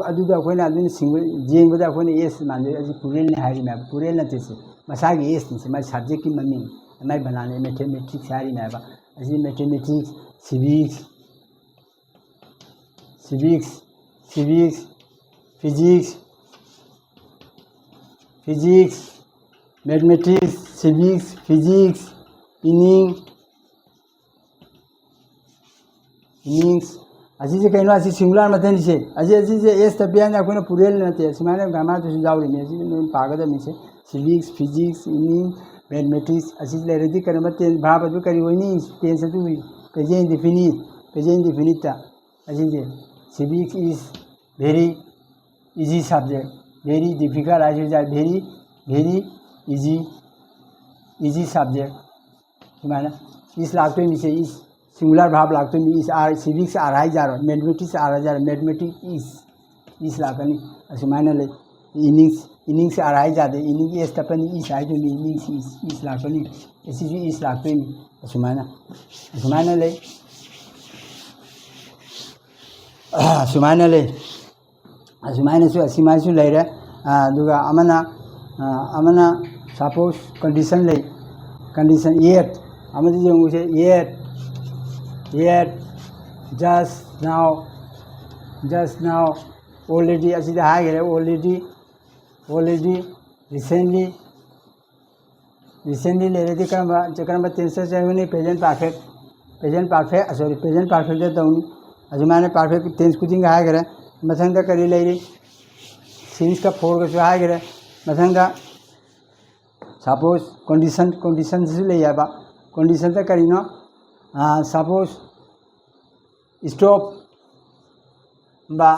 अदु अखोने अदु सिंगुलर जेंगबदा अखोने ES मानजे अजी पुरेल ने हारी में पुरेल नते से मसागी ES नि से माई सब्जेक्ट की ममिंग माई बनाने मैथमेटिक्स हारी में आबा अजी mathematics civics physics mathematics civics physics innings अजी से कहिनो अजी सिंगुलर मथन से अजी से ES तपियान अखोने पुरेल नते सिमाने गामा तो जावरी में अजी पागद में से civics physics inning mathematics अजी ले रेडी करमते भाव अदु करी होइनी टेंस अदु प्रेजेंट इंडेफिनिट अजी जे civics is very easy subject very difficult as is very easy subject माना इस लागते में से इस सिंगुलर भाव लागते में इस civics आ रहा जा रहा मैथमेटिक्स आ रहा जा रहा मैथमेटिक्स इस लागनी ऐसे माना ले इनिंग्स आ रहा जाते इनिंग ES तपनी इस आए जो इनिंग्स इस लागनी ऐसी जो इस लागते में ऐसे माना ले सुमाइने सु असिमाइसु लेरे दुगा अमना सपोज कंडीशन yet अमदि जो मुझे yet just now already असी हाय गरे already रिसेंटली लेरदी करम टेंस चाहिए present perfect sorry present perfect तौनी अजुमाने परफेक्ट टेंस खुदिंग हायगरे मथंग करी लेरी सीन्स का फोर हायगरे मथंग सपोज कंडीशन से ले याबा कंडीशन करीनो सपोज स्टॉप बा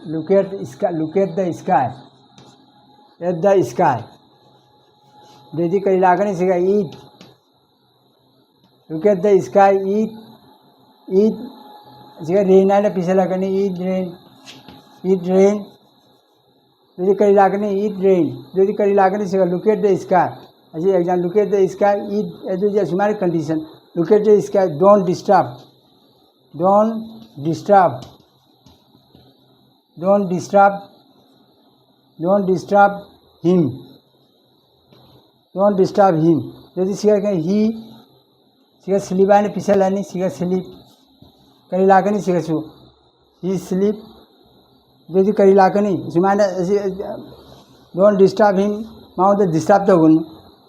look at the sky देदी करी लागने सिगा eat look at the sky eat सिगा rain आने पीछे लगने eat rain देदी करी लागने eat rain देदी करी लागने सिगा look at the sky अजी exam look at the sky eat ऐसे जैसे हमारी condition look at the sky don't disturb him यदि सिगा कहीं ही सिगा स्लीप आने पीछे लानी सिगा स्लीप करी लाकनी सिगा सु ही स्लीप यदि करी लाकनी सुमाने डोंट डिस्टर्ब हिम माउ द डिस्टर्ब तो गुन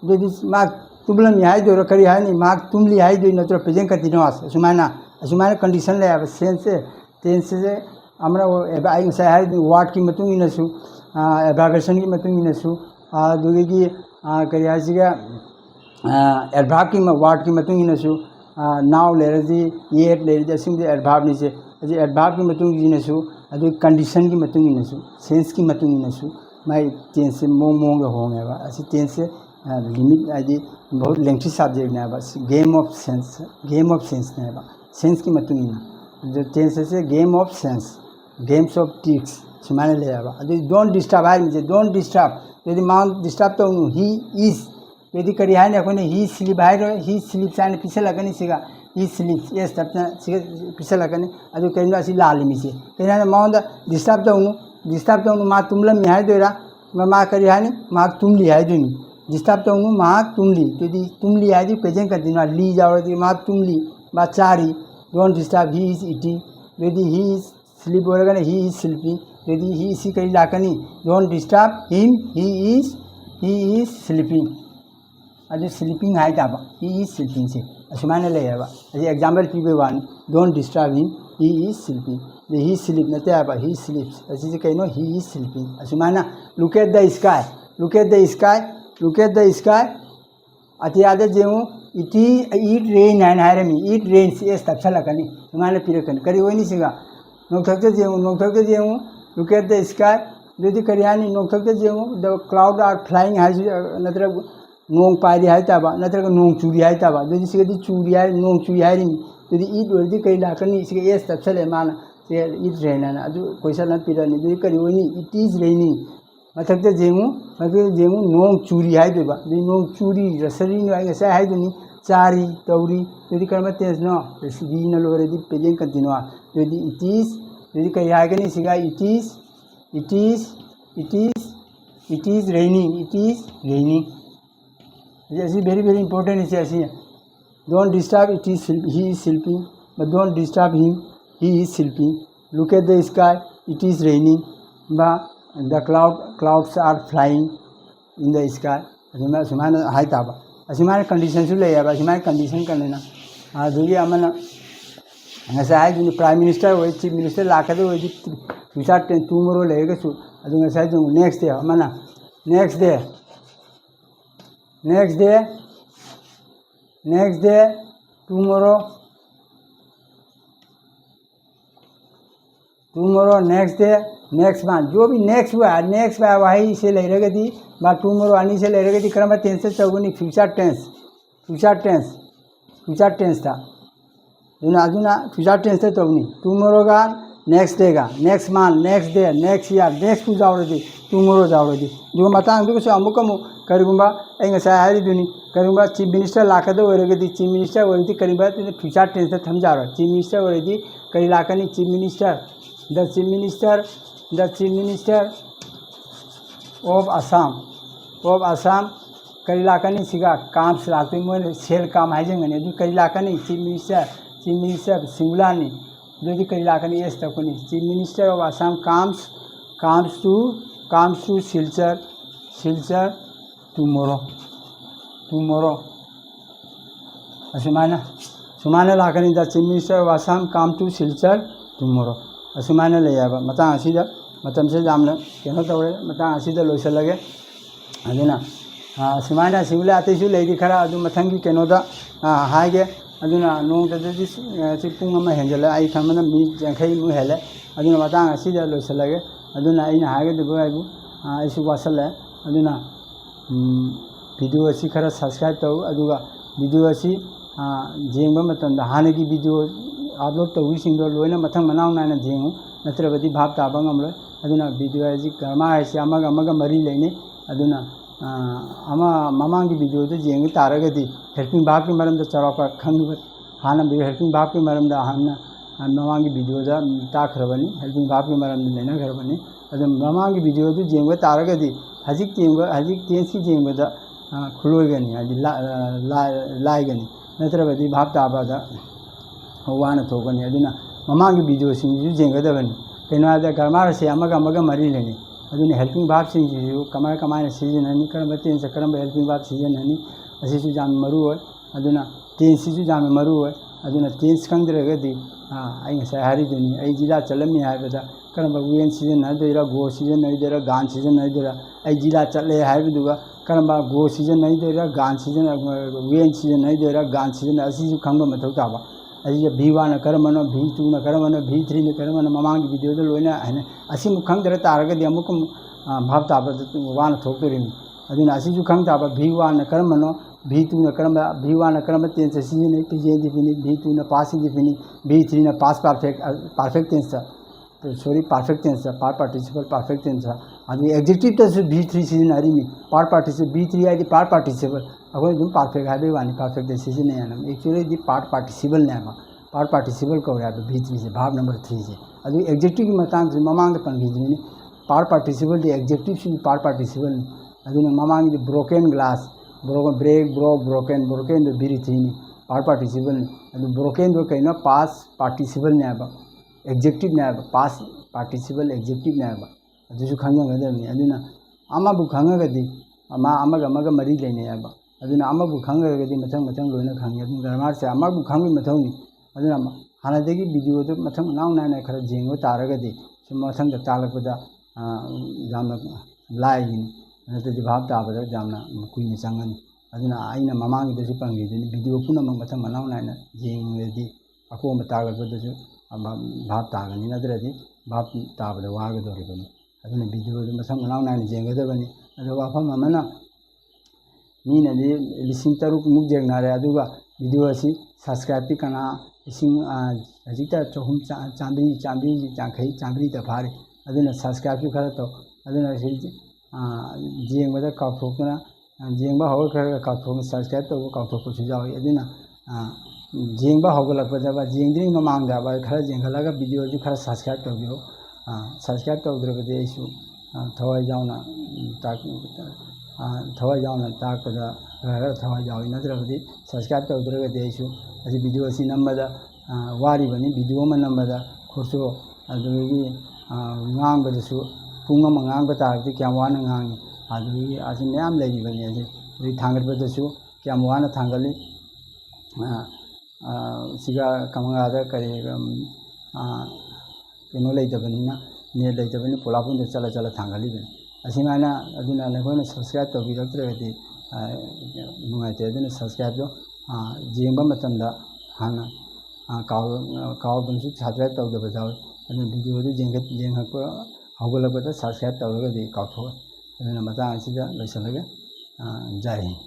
यदि माग तुमलम याई दो करी है नहीं माग तुमली याई दो नत्र प्रेजेंट कंटिन्यूअस सुमाना कंडीशन ले अब सेंस से हमरा वो आई सहाय वार्ड की मतुंग इनसु एब्रावेशन की मतुंग इनसु दुगी की करी हासिगा एडभाब की वार्ड की मतुंग इनसु नाव लेरदी ये लेरदी असिंग एडभाब निसे अजी एडभाब की मतुंग इनसु अदु कंडीशन की मतुंग इनसु सेंस की मतुंग इनसु माई टेंस से मोंग होंगेबा असि टेंस से लिमिट आदि बहुत लेंथी सब्जेक्ट ने बस गेम ऑफ सेंस ने बा सेंस की मतुंग इना जो टेंस से game of sense games of tricks सुमाने ले आबा अदु डोंट डिस्टर्ब आई मुझे डोंट डिस्टर्ब यदि माउंट डिस्टर्ब तो ही इज यदि करी है ना कोने ही स्लीप है ही स्लीप साइन पीछे लगनी सिगा ही स्लीप यस तब पीछे लगनी अदु कहिनो असि लाल मिसे कहिना माउंट डिस्टर्ब तो मा तुमलम याय देरा मा करी है नि मा तुमली है दुनी डिस्टर्ब तो मा तुमली यदि तुमली है दी प्रेजेंट कर दिना ली जाओ दी मा तुमली मा चारी don't disturb he is eating यदि ही इज स्लीप बोलेगा ना ही इज स्लीपिंग यदि ही इसी कहीं लाकनी don't disturb him he is sleeping अभी स्लीपिंग है ताबा ही इज स्लीपिंग से असुमाने ले आबा अभी एग्जाम्पल पीबे one don't disturb him he is sleeping he sleep नते आबा ही स्लीप्स ऐसे से कहिनो ही इज स्लीपिंग असुमाना लुक एट द स्काई अतियादे जेऊ ईट रेन है हायरमी ईट रेन से तब लगनी सुमाने पिरकनी करी वही नहीं सिगा नोकथक्ते जेऊ लुक एट द स्काई यदि करी हानी नोकथक्ते जेऊ द क्लाउड आर फ्लाइंग है नत्र नोंग पारी है ताबा नत्र नोंग चूरी है ताबा यदि सिगदी चूरी है नोंग चूरी है रिमी यदि ईट वर्दी कई लाकनी सिगे एस तब चले माना से ईट रेन है अदु क्वेश्चन न पिरनी यदि करी वही इट इज रेनिंग मथक्ते जेऊ नोंग चूरी है देबा यदि नोंग चूरी रसरी न है से है दुनी चारी तौरी यदि कर्म तेज न दी न लोरेदी प्रेजेंट कंटिन्यूअस यदि इट इज यदि कही आगनी सिगा इट इज रेनिंग ऐसी वेरी इंपॉर्टेंट इसे ऐसी है don't disturb he is sleeping but don't disturb him he is sleeping look at the sky it is raining बा the clouds are flying in the sky सुमाने हाई ताबा असुमाने condition से ले आबा असुमाने कंडीशन कर लेना दुगी अमना ngasa ju prime minister wo chief minister lakade wo ji future ten tomorrow lege su adu ngasa ju next day amana next day tomorrow next day next month जो भी नेक्स्ट हुआ वही से ले रहेगी थी बा टुमारो आनी से ले रहेगी थी क्रम टेंस से चौगुनी फ्यूचर टेंस था अजुना फ्यूचर टेंस थे तौनी टुमारो का नेक्स्ट डे का next month next day next year next to जाओगी टुमारो जाओगी जो मतंग अमुक करीगुबा हाईदुनी करीगुबा चीफ मिनिस्टर लाखद होगी चीफ मिनिस्टर होगी करीब फ्यूचर टेंस थमजारो चीफ मिनिस्टर होगी करी लाखनी chief minister the chief minister of Assam करी लाखनी सिगा काम से लाते मोन सेल काम है जंगने करी लाखनी चीफ मिनिस्टर सिंगुलानी अदुदी कई लाकनी एस तकनी chief minister of Assam comes to Silchar tomorrow असुमाना लाकनी the chief minister of Assam come to Silchar tomorrow असुमाना लेयाबा मतंग असिदा मतम से जामना केनो तवरे मतंग असिदा लोइसलगे अदुना असुमाना सिबुले अतेसु लेदि खरा अदु मथंगी केनोदा हागे अदुना नोंगददि सि पुंग अमा हेंजला आई खमना मी जंखै मु हेले अदुना मतंग असिदा लोइसलगे अदुना आइना हागे दबो आइबु आइसु वासले अदुना वीडियो असी खरा सब्सक्राइब तौ अदुगा वीडियो असी जेंब मतंदा हानेगी वीडियो अपलोड तौसिंग लोइना मथंग मनाव नायना जेंगु नत्रबदि भाव ताबा ngamlo aduna video aji karma aisi amaga mari leine aduna ama mamang gi video de jeng taragadi helping bhag ki maram da charapa khang hana bi helping bhag ki maram da hana mamang gi video da ta khrabani helping bhag ki maram da lena khrabani adum mamang gi video de jeng taragadi hajik tensi jeng da khuloi gani aji lai gani नत्रबदि भाव ताबादा वाना थोगनी अदुना ममांगी video सिंजु जेंगदबनी कइनादा गरमार से अमगा मरी लेनी अदुना helping भाव सिंजु कमाय सिजननी करम तेन से करम हेल्पिंग भाव सिजननी असिसु जाम मरु होय अदुना तेन सिजु जाम मरु होय अदुना तेन खंगद्रगदि आई ngसा हारि दुनी आई जिला चलमी हायबदा करम वेन सीजन नदइरा गो सीजन नदइरा गान सीजन नदइरा आई जिला चले हायबदुगा करम गो सीजन नदइरा गान सीजन वेन सीजन नदइरा गान सीजन असिसु खंग मथौ ताबा अजी V1 करमनो V2 न करमनो V3 न करमनो ममांग वीडियो दो लोइना हने असि मु खंगदर तारगदि अमुक भाव ताबा वान थोक्तरिमी अदुना असिसु खंग ताबा V1 न करमनो V2 न करम V1 न करम तेन से सीजन PJ डिफिनी V2 न पासिंग डिफिनी V3 न past perfect tense sorry perfect tense part participle perfect tense अदु एग्जेक्टिव टेंस V3 सीजन हरिमी पार्ट पार्टिसिपल V3 आदि पार्ट पार्टिसिपल अखोय दुम परफेक्ट हाबे वानी परफेक्ट सीजन है ना एक्चुअली दि पार्ट पार्टिसिपल ने पार्ट पार्टिसिपल को या V3 से भाव नंबर 3 से अदु एग्जेक्टिव की मतांग से ममांग पंगिजनी पार्ट पार्टिसिपल दि एग्जेक्टिव से पार्ट पार्टिसिपल अदु ममांग दि ब्रोकन ग्लास ब्रोकन दो बिरी थी पार्ट पार्टिसिपल अदु ब्रोकन दो कइना पास पार्टिसिपल ने बा एग्जेक्टिव ने बा पास पार्टिसिपल एग्जेक्टिव ने बा अदुसु खंगगदनी अदुना अमाबु खंगगदि अमागा मरी लेने बा अदुना अमाबु खंगगदि मथंग लोइना खंगे अदु गरमार से अमाबु खंगे मथौनी अदुना हानादगी वीडियो दो मथंग नाव नायना खरा जेंगो तारगदि सम मथंग द तालकदा जामना लाइगिनी नतदि भाव ताबदा जामना कुइने चंगनी अदुना आइना ममांग दसु पंगिदनि वीडियो पुना मथंग मनाव नायना जेंगदि अकोम तालकदसु भाव तागनी नदरदि भाव ताबदा वागदोरिबनि अदुना वीडियो दो मथंग मनाव नायना जेंगदबनि अदु वाफम अमना मीनदि लिसिंग तरुक मुक जेंगनारे अदुगा वीडियो असि सब्सक्राइब कना लिसिंग हजिता चहुम चांबरी चांखै चांबरी द फारे अदुना सब्सक्राइब खरा तो अदुना जेंगबदा काउथोकना जेंगबा हवर खरा काउथोक सब्सक्राइब तो काउथोकसु जावि अदुना जेंगबा हवगलपदा जेंगद्रि ममांगदा खरा जेंगलागा वीडियो जु खरा सब्सक्राइब तौबियो सब्सक्राइब तौद्रबदि आइसु थवाइ जाउना थवाइ जाउना ताकपदा खरा थवाइ जावि नद्रबदि सब्सक्राइब तौद्रगदि आइसु अजि वीडियो असि नम्बदा वारिबनि वीडियो म नम्बदा खुरसो अदुगी ngangbadasu punga mangangba tardi kyamwana ngangi adu asi meyam leibani asi ri thangbadasu kyamwana thangali siga kamangada kare keno leidabanina ne leidabani polapun de chala thangali ben asimana aduna lekona subscribe to biraktradi nungaite aduna subscribe do jengba matamda hana kaw bunsu subscribe to da bajaw अदुना video दो जेंगहप हौगलपदा subscribe तौरगदि काउथो अदुना Matang असिदा लोइसलगे जय हिंद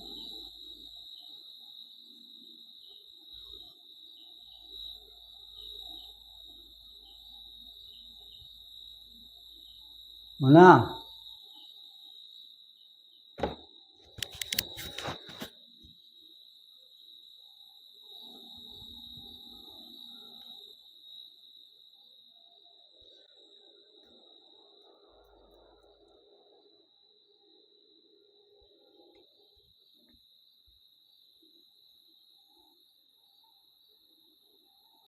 मुना